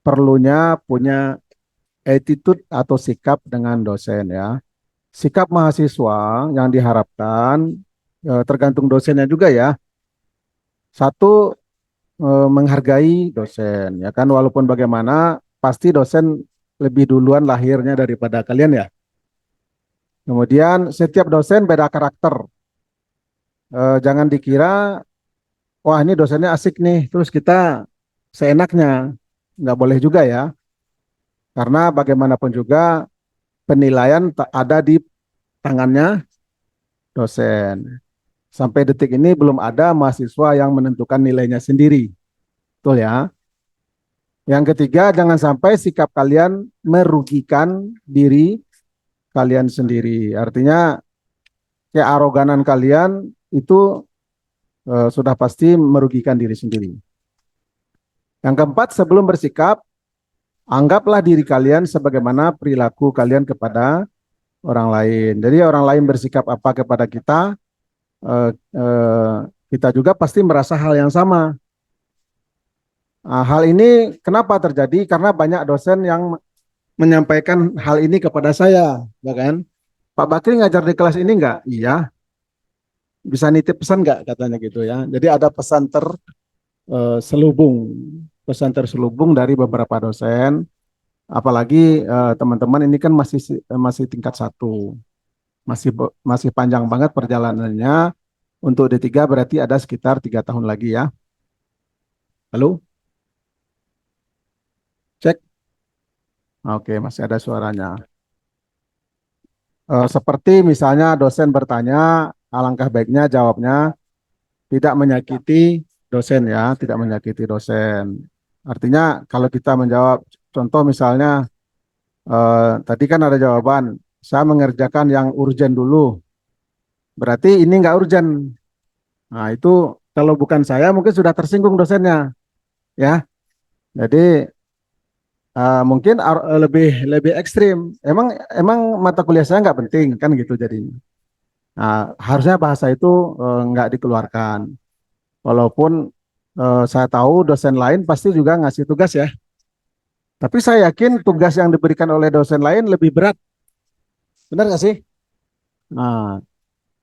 perlunya punya attitude atau sikap dengan dosen ya. Sikap mahasiswa yang diharapkan tergantung dosennya juga ya. Satu, menghargai dosen ya kan, walaupun bagaimana pasti dosen lebih duluan lahirnya daripada kalian ya. Kemudian setiap dosen beda karakter. Jangan dikira wah ini dosennya asik nih terus kita seenaknya, nggak boleh juga ya, karena bagaimanapun juga penilaian ada di tangannya dosen. Sampai detik ini belum ada mahasiswa yang menentukan nilainya sendiri. Betul ya. Yang ketiga, jangan sampai sikap kalian merugikan diri kalian sendiri. Artinya kearoganan kalian itu sudah pasti merugikan diri sendiri. Yang keempat, sebelum bersikap, anggaplah diri kalian sebagaimana perilaku kalian kepada orang lain. Jadi orang lain bersikap apa kepada kita, kita juga pasti merasa hal yang sama. Nah, hal ini kenapa terjadi? Karena banyak dosen yang menyampaikan hal ini kepada saya, ya kan? Pak Bakri ngajar di kelas ini enggak? Iya. Bisa nitip pesan enggak katanya gitu ya. Jadi ada pesan terselubung, pesan terselubung dari beberapa dosen. Apalagi teman-teman ini kan masih tingkat 1. Masih panjang banget perjalanannya. Untuk D3 berarti ada sekitar 3 tahun lagi ya. Halo? Cek. Oke, masih ada suaranya. Seperti misalnya dosen bertanya, alangkah baiknya jawabnya tidak menyakiti dosen ya, tidak menyakiti dosen. Artinya kalau kita menjawab, contoh misalnya tadi kan ada jawaban, saya mengerjakan yang urgent dulu, berarti ini nggak urgent. Nah itu kalau bukan saya mungkin sudah tersinggung dosennya, ya. Jadi mungkin lebih ekstrim. Emang mata kuliah saya nggak penting kan gitu jadinya. Nah, harusnya bahasa itu nggak dikeluarkan. Walaupun saya tahu dosen lain pasti juga ngasih tugas ya. Tapi saya yakin tugas yang diberikan oleh dosen lain lebih berat. Benar nggak sih? Nah,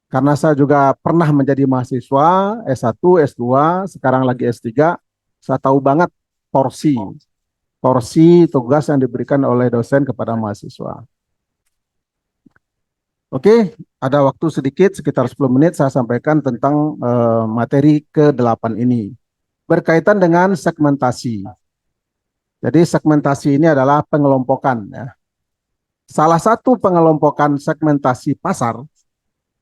karena saya juga pernah menjadi mahasiswa S1, S2, sekarang lagi S3, saya tahu banget porsi tugas yang diberikan oleh dosen kepada mahasiswa. Oke, ada waktu sedikit, sekitar 10 menit saya sampaikan tentang materi ke-8 ini. Berkaitan dengan segmentasi. Jadi segmentasi ini adalah pengelompokan. Ya. Salah satu pengelompokan segmentasi pasar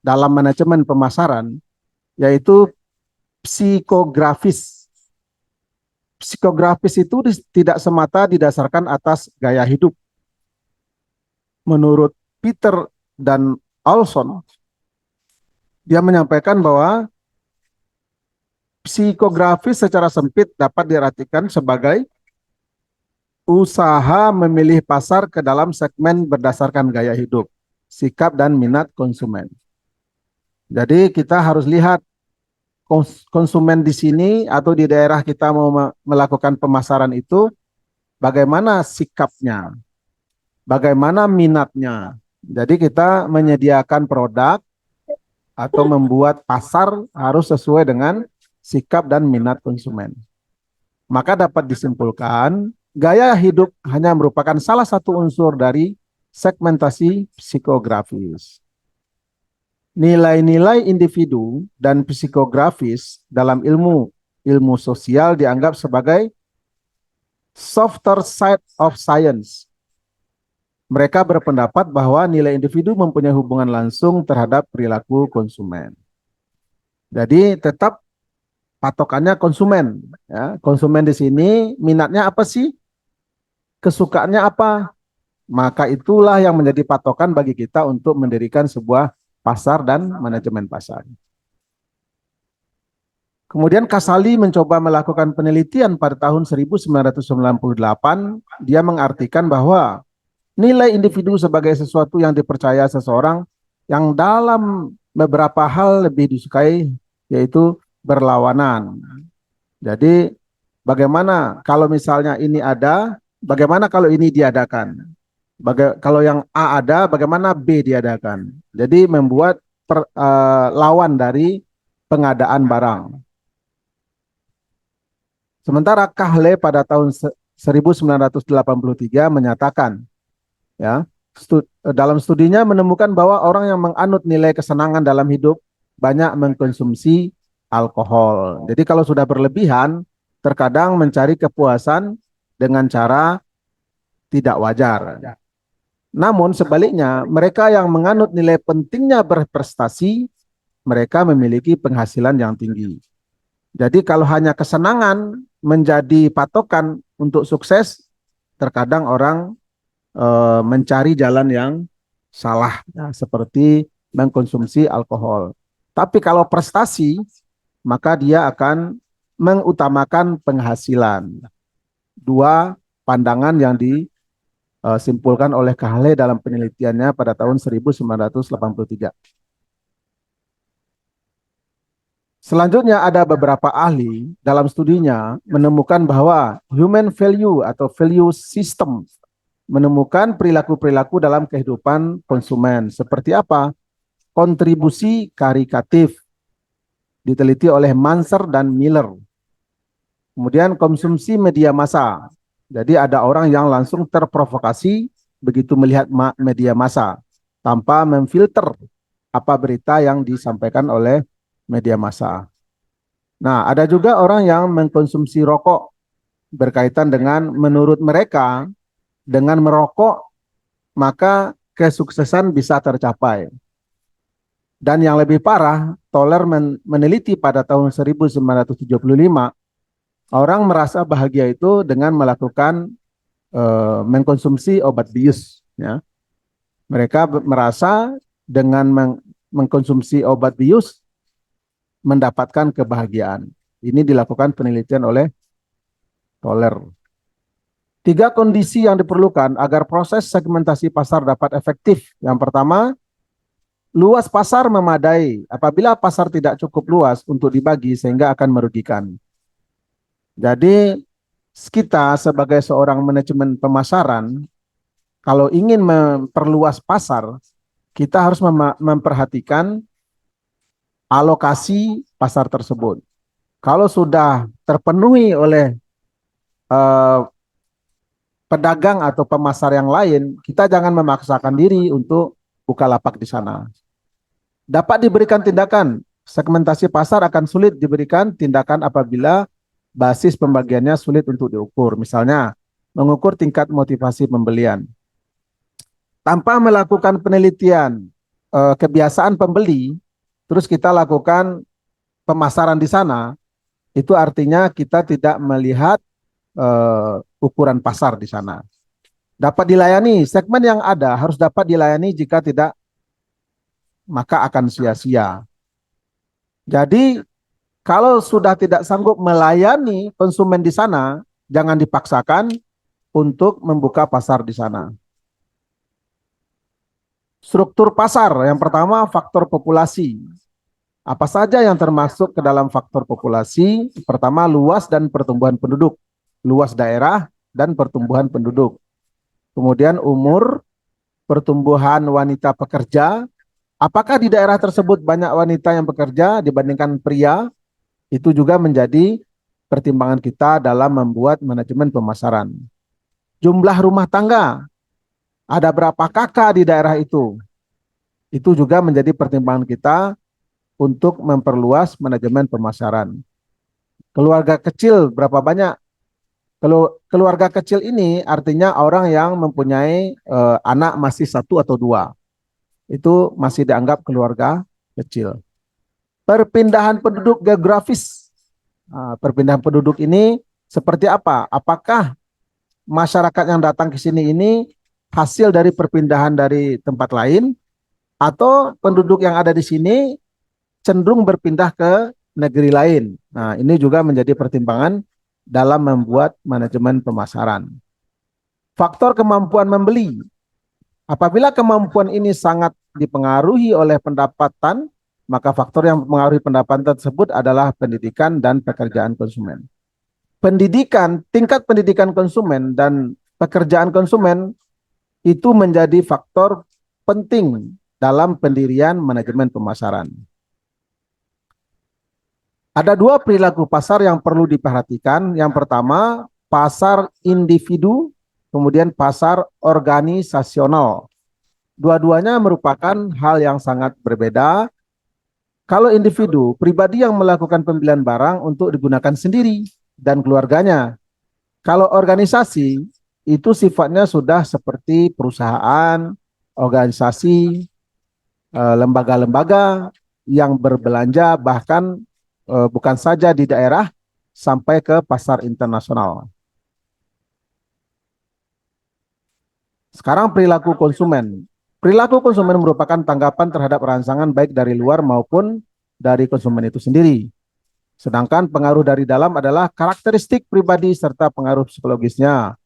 dalam manajemen pemasaran yaitu psikografis. Psikografis itu tidak semata didasarkan atas gaya hidup. Menurut Peter dan Olson, dia menyampaikan bahwa psikografis secara sempit dapat diartikan sebagai usaha memilih pasar ke dalam segmen berdasarkan gaya hidup. sikap dan minat konsumen. Jadi kita harus lihat konsumen di sini atau di daerah kita mau melakukan pemasaran itu bagaimana sikapnya, bagaimana minatnya. Jadi kita menyediakan produk atau membuat pasar harus sesuai dengan sikap dan minat konsumen. Maka dapat disimpulkan, gaya hidup hanya merupakan salah satu unsur dari segmentasi psikografis. Nilai-nilai individu dan psikografis dalam ilmu sosial dianggap sebagai softer side of science. Mereka berpendapat bahwa nilai individu mempunyai hubungan langsung terhadap perilaku konsumen. Jadi tetap patokannya konsumen. Ya. Konsumen di sini minatnya apa sih? Kesukaannya apa? Maka itulah yang menjadi patokan bagi kita untuk mendirikan sebuah pasar dan manajemen pasar. Kemudian Casali mencoba melakukan penelitian pada tahun 1998. Dia mengartikan bahwa nilai individu sebagai sesuatu yang dipercaya seseorang yang dalam beberapa hal lebih disukai, yaitu berlawanan. Jadi bagaimana kalau misalnya ini ada, bagaimana kalau ini diadakan? Kalau yang A ada, bagaimana B diadakan? Jadi membuat lawan dari pengadaan barang. Sementara Kahle pada tahun 1983 menyatakan, ya, dalam studinya menemukan bahwa orang yang menganut nilai kesenangan dalam hidup banyak mengkonsumsi alkohol. Jadi kalau sudah berlebihan, terkadang mencari kepuasan dengan cara tidak wajar. Namun sebaliknya, mereka yang menganut nilai pentingnya berprestasi, mereka memiliki penghasilan yang tinggi. Jadi kalau hanya kesenangan menjadi patokan untuk sukses, terkadang orang mencari jalan yang salah, ya, seperti mengkonsumsi alkohol. Tapi kalau prestasi, maka dia akan mengutamakan penghasilan. Dua pandangan yang disimpulkan oleh Kahle dalam penelitiannya pada tahun 1983. Selanjutnya ada beberapa ahli dalam studinya menemukan bahwa human value atau value system menemukan perilaku-perilaku dalam kehidupan konsumen. Seperti apa? Kontribusi karitatif diteliti oleh Manser dan Miller. Kemudian konsumsi media massa. Jadi ada orang yang langsung terprovokasi begitu melihat media massa tanpa memfilter apa berita yang disampaikan oleh media massa. Nah, ada juga orang yang mengkonsumsi rokok berkaitan dengan menurut mereka dengan merokok maka kesuksesan bisa tercapai. Dan yang lebih parah, Toller meneliti pada tahun 1975 orang merasa bahagia itu dengan melakukan mengkonsumsi obat bius. Ya. Mereka merasa dengan mengkonsumsi obat bius mendapatkan kebahagiaan. Ini dilakukan penelitian oleh Toller. 3 kondisi yang diperlukan agar proses segmentasi pasar dapat efektif. Yang pertama, luas pasar memadai. Apabila pasar tidak cukup luas untuk dibagi sehingga akan merugikan. Jadi kita sebagai seorang manajemen pemasaran, kalau ingin memperluas pasar, kita harus memperhatikan alokasi pasar tersebut. Kalau sudah terpenuhi oleh pedagang atau pemasar yang lain, kita jangan memaksakan diri untuk buka lapak di sana. Dapat diberikan tindakan, segmentasi pasar akan sulit diberikan tindakan apabila basis pembagiannya sulit untuk diukur. Misalnya, mengukur tingkat motivasi pembelian. Tanpa melakukan penelitian kebiasaan pembeli, terus kita lakukan pemasaran di sana, itu artinya kita tidak melihat ukuran pasar di sana. Dapat dilayani, segmen yang ada harus dapat dilayani, jika tidak maka akan sia-sia. Jadi kalau sudah tidak sanggup melayani konsumen di sana, jangan dipaksakan untuk membuka pasar di sana. Struktur pasar, yang pertama faktor populasi. Apa saja yang termasuk ke dalam faktor populasi? Pertama, luas dan pertumbuhan penduduk. Luas daerah dan pertumbuhan penduduk. Kemudian umur, pertumbuhan wanita pekerja. Apakah di daerah tersebut banyak wanita yang bekerja dibandingkan pria? Itu juga menjadi pertimbangan kita dalam membuat manajemen pemasaran. Jumlah rumah tangga, ada berapa kakak di daerah itu? Itu juga menjadi pertimbangan kita untuk memperluas manajemen pemasaran. Keluarga kecil berapa banyak? Kalau keluarga kecil ini artinya orang yang mempunyai anak masih satu atau dua. Itu masih dianggap keluarga kecil. Perpindahan penduduk geografis. Nah, perpindahan penduduk ini seperti apa? Apakah masyarakat yang datang ke sini ini hasil dari perpindahan dari tempat lain atau penduduk yang ada di sini cenderung berpindah ke negeri lain. Nah, ini juga menjadi pertimbangan dalam membuat manajemen pemasaran. Faktor kemampuan membeli. Apabila kemampuan ini sangat dipengaruhi oleh pendapatan, maka faktor yang mempengaruhi pendapatan tersebut adalah pendidikan dan pekerjaan konsumen. Pendidikan, tingkat pendidikan konsumen dan pekerjaan konsumen itu menjadi faktor penting dalam pendirian manajemen pemasaran. Ada dua perilaku pasar yang perlu diperhatikan. Yang pertama, pasar individu, kemudian pasar organisasional. Dua-duanya merupakan hal yang sangat berbeda. Kalau individu, pribadi yang melakukan pembelian barang untuk digunakan sendiri dan keluarganya. Kalau organisasi, itu sifatnya sudah seperti perusahaan, organisasi, lembaga-lembaga yang berbelanja bahkan bukan saja di daerah sampai ke pasar internasional. Sekarang perilaku konsumen. Perilaku konsumen merupakan tanggapan terhadap rangsangan baik dari luar maupun dari konsumen itu sendiri. Sedangkan pengaruh dari dalam adalah karakteristik pribadi serta pengaruh psikologisnya.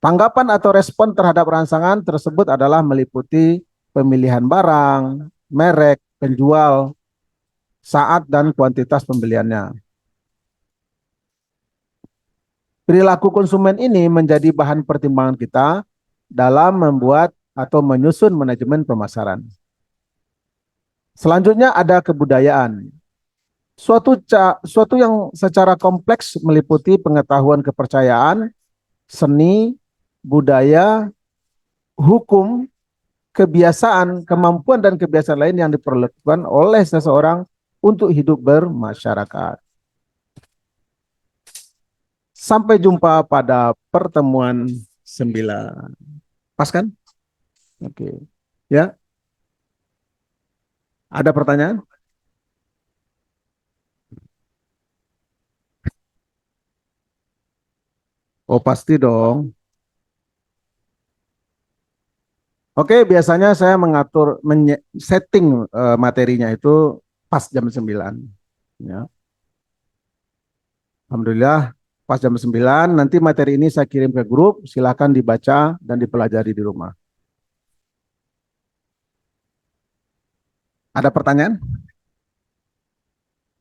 Tanggapan atau respon terhadap rangsangan tersebut adalah meliputi pemilihan barang, merek, penjual, saat dan kuantitas pembeliannya. Perilaku konsumen ini menjadi bahan pertimbangan kita dalam membuat atau menyusun manajemen pemasaran. Selanjutnya ada kebudayaan. Suatu yang secara kompleks meliputi pengetahuan kepercayaan, seni, budaya, hukum, kebiasaan, kemampuan dan kebiasaan lain yang diperlukan oleh seseorang untuk hidup bermasyarakat. Sampai jumpa pada pertemuan 9. Pas kan? Oke. Ya, ada pertanyaan? Oh, pasti dong. Oke, biasanya saya mengatur setting materinya itu pas jam 9. Ya. Alhamdulillah pas jam 9 nanti materi ini saya kirim ke grup, silakan dibaca dan dipelajari di rumah. Ada pertanyaan?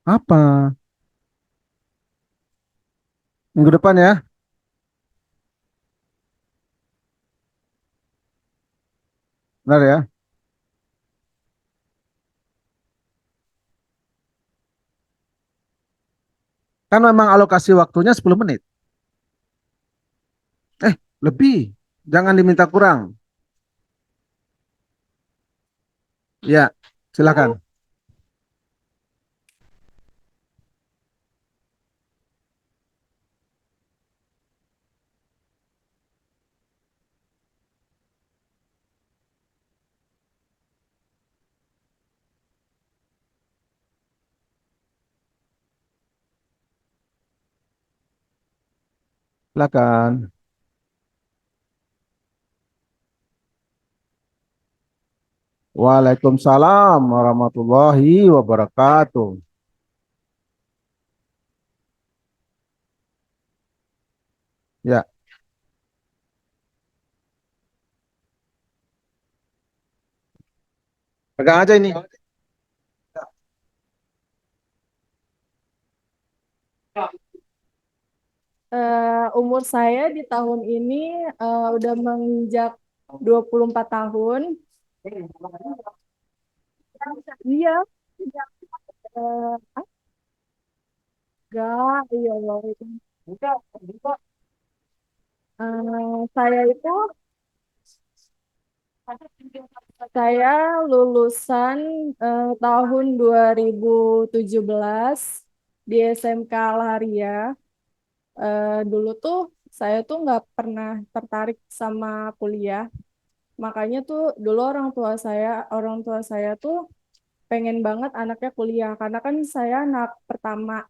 Apa? Minggu depan ya? Benar ya? Kan memang alokasi waktunya 10 menit. Lebih. Jangan diminta kurang. Ya, silakan. Silakan. Waalaikumsalam warahmatullahi wabarakatuh. Ya, Pegang aja ini. Umur saya di tahun ini udah menginjak 24 tahun. Iya, eh, enggak, iya Allah itu. Saya itu saya lulusan tahun 2017 di SMK Laharia. Dulu tuh saya tuh nggak pernah tertarik sama kuliah. Makanya tuh dulu orang tua saya tuh pengen banget anaknya kuliah karena kan saya anak pertama.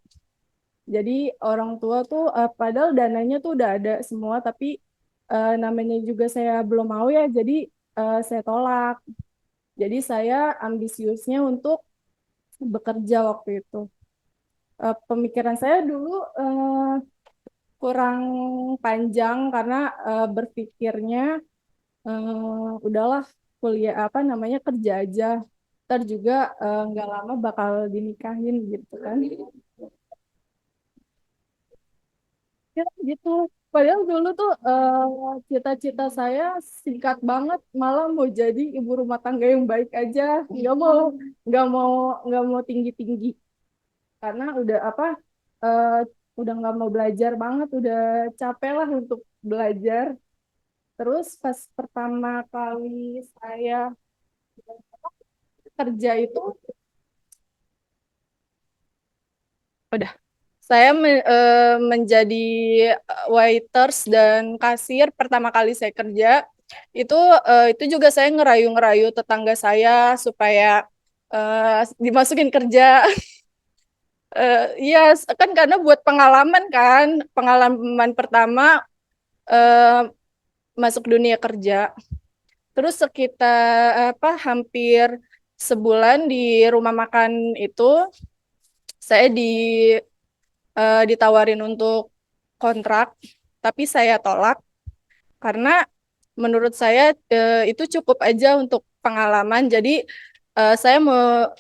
Jadi orang tua tuh padahal dananya tuh udah ada semua tapi namanya juga saya belum mau ya jadi saya tolak. Jadi saya ambisiusnya untuk bekerja waktu itu. Pemikiran saya dulu kurang panjang karena berpikirnya udahlah kuliah apa namanya kerja aja. Ntar juga nggak lama bakal dinikahin gitu kan. Ya gitu. Padahal dulu tuh cita-cita saya singkat banget, malah mau jadi ibu rumah tangga yang baik aja, nggak mau nggak mau tinggi-tinggi, karena udah apa, eh, udah nggak mau belajar banget, udah capek lah untuk belajar. Terus pas pertama kali saya kerja itu, udah saya menjadi waiters dan kasir pertama kali saya kerja itu itu juga saya ngerayu-ngerayu tetangga saya supaya dimasukin kerja. Iya kan karena buat pengalaman kan, pengalaman pertama eh, masuk dunia kerja. Terus sekitar apa hampir sebulan di rumah makan itu saya ditawarin untuk kontrak, tapi saya tolak karena menurut saya itu cukup aja untuk pengalaman. Jadi saya mau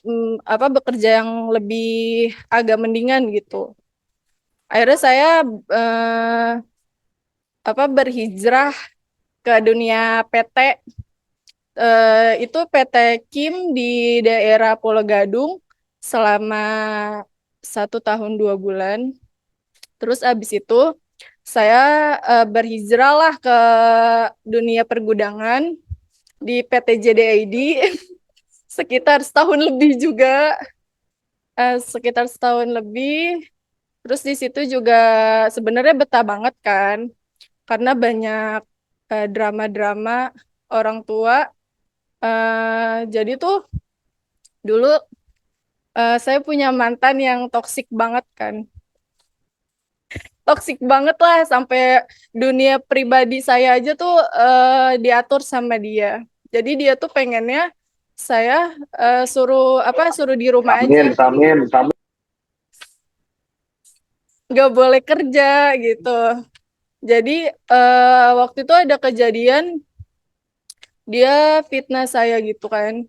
apa bekerja yang lebih agak mendingan gitu. Akhirnya saya eh, apa berhijrah ke dunia PT. Itu PT Kim di daerah Pulau Gadung selama 1 tahun 2 bulan. Terus abis itu saya berhijrah lah ke dunia pergudangan di PT JDID sekitar setahun lebih juga, sekitar setahun lebih. Terus di situ juga sebenarnya betah banget kan, karena banyak drama-drama orang tua. Jadi tuh dulu saya punya mantan yang toksik banget kan. Toksik banget lah sampai dunia pribadi saya aja tuh diatur sama dia. Jadi dia tuh pengennya saya suruh di rumah aja, Amin. nggak boleh kerja gitu. Jadi waktu itu ada kejadian dia fitnah saya gitu kan.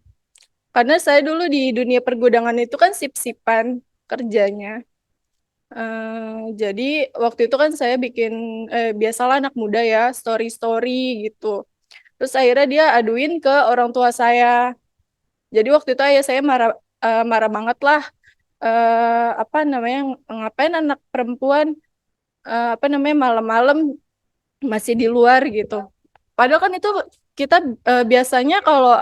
Karena saya dulu di dunia pergudangan itu kan sip-sipan kerjanya. Jadi waktu itu kan saya bikin biasalah anak muda ya, story-story gitu. Terus akhirnya dia aduin ke orang tua saya. Jadi waktu itu ayah saya marah banget lah. Apa namanya, ngapain anak perempuan apa namanya malam-malam masih di luar gitu. Padahal kan itu kita biasanya kalau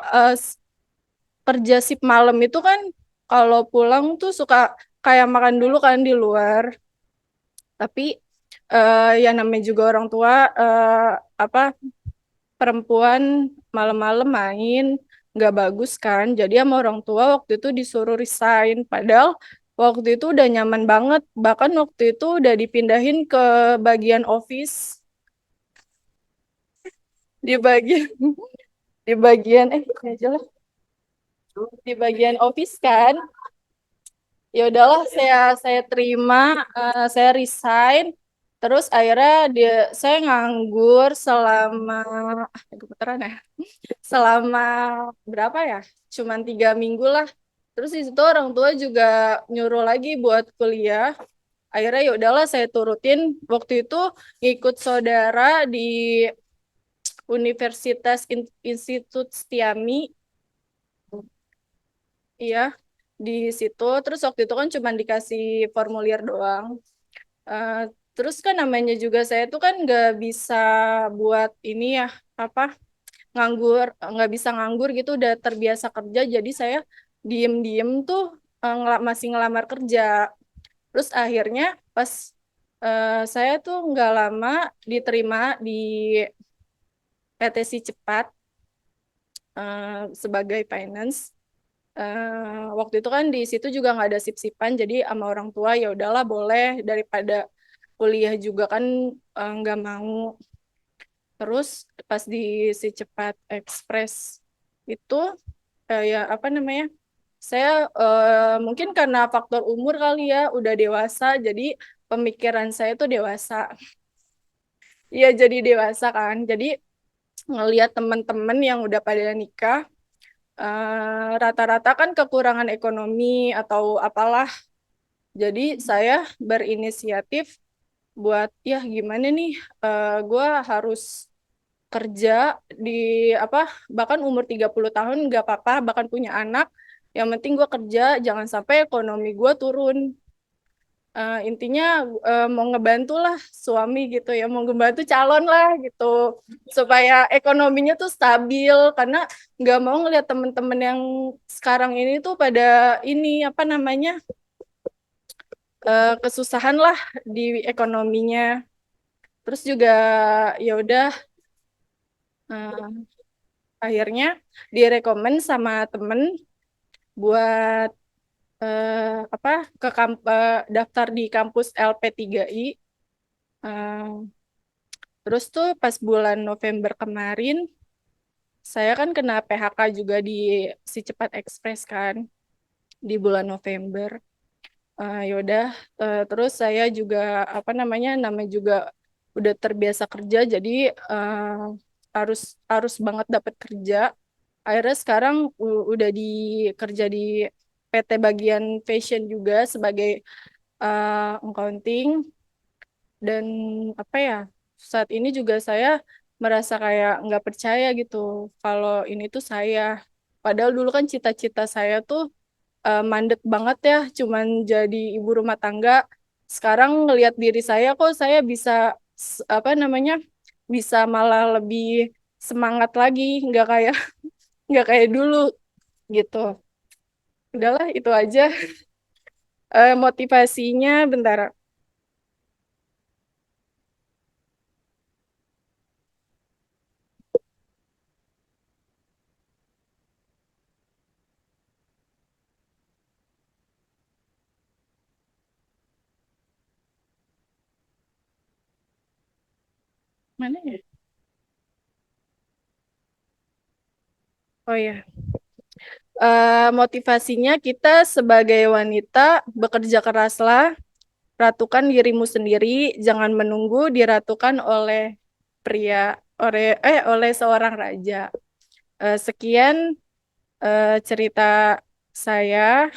kerja sip malam itu kan kalau pulang tuh suka kayak makan dulu kan di luar. Tapi ya namanya juga orang tua apa perempuan malam-malam main nggak bagus kan. Jadi sama orang tua waktu itu disuruh resign. Padahal waktu itu udah nyaman banget. Bahkan waktu itu udah dipindahin ke bagian office di bagian di bagian ini aja lah di bagian office kan. Ya udahlah saya terima, saya resign. Terus akhirnya saya nganggur selama gemeteran ya. Selama berapa ya? Cuman 3 minggu lah. Terus di situ orang tua juga nyuruh lagi buat kuliah. Akhirnya ya udahlah saya turutin. Waktu itu ngikut saudara di Institut Setiami. Iya, di situ. Terus waktu itu kan cuma dikasih formulir doang. Eh, terus kan namanya juga saya tuh kan nggak bisa buat ini ya, apa, nganggur, nggak bisa nganggur gitu, udah terbiasa kerja. Jadi saya diem-diem tuh masih ngelamar kerja. Terus akhirnya pas saya tuh nggak lama diterima di PT Si Cepat sebagai finance. Waktu itu kan di situ juga nggak ada sip-sipan, jadi sama orang tua ya udahlah boleh, daripada kuliah juga kan nggak mau. Terus pas di Si Cepat Express itu ya apa namanya, saya mungkin karena faktor umur kali ya, udah dewasa, jadi pemikiran saya tuh dewasa. Iya, jadi dewasa kan, jadi ngelihat teman-teman yang udah pada nikah, rata-rata kan kekurangan ekonomi atau apalah. Jadi saya berinisiatif buat ya gimana nih, gue harus kerja di apa, bahkan umur 30 tahun nggak apa-apa, bahkan punya anak, yang penting gue kerja, jangan sampai ekonomi gue turun. Intinya mau ngebantu lah suami gitu ya, mau ngebantu calon lah gitu, supaya ekonominya tuh stabil, karena nggak mau ngeliat temen-temen yang sekarang ini tuh pada ini apa namanya, kesusahan lah di ekonominya. Terus juga ya udah, eh, akhirnya direkomend sama temen buat apa, daftar di kampus LP3I. Terus tuh pas bulan November kemarin, saya kan kena PHK juga di Si Cepat Express kan, di bulan November. Yaudah, terus saya juga apa namanya juga udah terbiasa kerja, jadi harus harus banget dapat kerja. Akhirnya sekarang udah kerja di PT bagian fashion juga sebagai accounting. Dan apa ya, saat ini juga saya merasa kayak nggak percaya gitu kalau ini tuh saya, padahal dulu kan cita-cita saya tuh mandek banget ya, cuman jadi ibu rumah tangga. Sekarang ngelihat diri saya, kok saya bisa apa namanya, bisa malah lebih semangat lagi, nggak kayak nggak kayak dulu gitu. Udahlah itu aja. Motivasinya bentar. Mana ya? Oh ya. Motivasinya kita sebagai wanita bekerja keraslah, ratukan dirimu sendiri, jangan menunggu diratukan oleh pria, oleh seorang raja. Sekian cerita saya.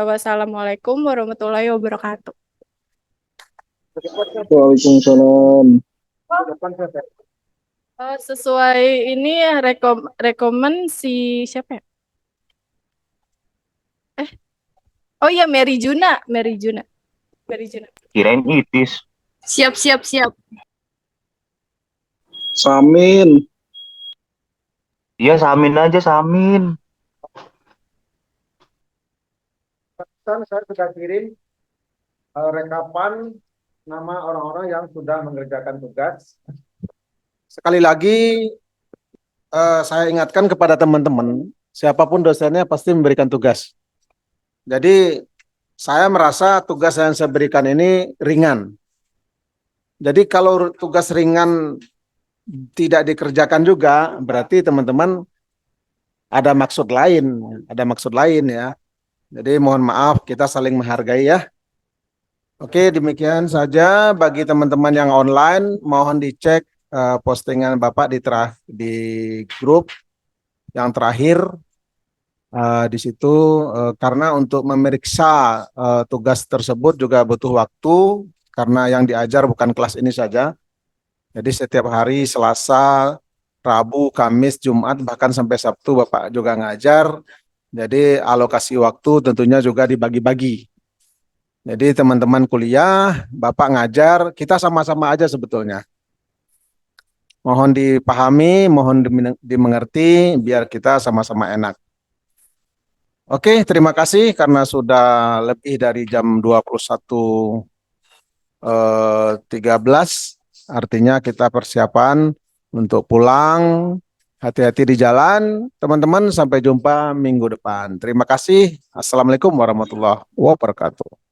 Wassalamualaikum warahmatullahi wabarakatuh. Waalaikumsalam. Sesuai ini ya, rekomen si siapa ya? Oh iya, Mary Juna. Kirain itis. Siap, siap, siap. Samin. Iya, Samin aja, Samin. Saya sudah kirim rekapan nama orang-orang yang sudah mengerjakan tugas. Sekali lagi saya ingatkan kepada teman-teman, siapapun dosennya pasti memberikan tugas. Jadi saya merasa tugas yang saya berikan ini ringan. Jadi kalau tugas ringan tidak dikerjakan juga, berarti teman-teman ada maksud lain ya. Jadi mohon maaf, kita saling menghargai ya. Oke, demikian saja bagi teman-teman yang online, mohon dicek postingan Bapak di grup yang terakhir. Di situ karena untuk memeriksa tugas tersebut juga butuh waktu karena yang diajar bukan kelas ini saja. Jadi setiap hari Selasa, Rabu, Kamis, Jumat bahkan sampai Sabtu Bapak juga ngajar. Jadi alokasi waktu tentunya juga dibagi-bagi. Jadi teman-teman kuliah, Bapak ngajar, kita sama-sama aja sebetulnya. Mohon dipahami, mohon dimengerti biar kita sama-sama enak. Oke, terima kasih karena sudah lebih dari jam 21.13. Artinya kita persiapan untuk pulang. Hati-hati di jalan, teman-teman. Sampai jumpa minggu depan. Terima kasih. Assalamualaikum warahmatullahi wabarakatuh.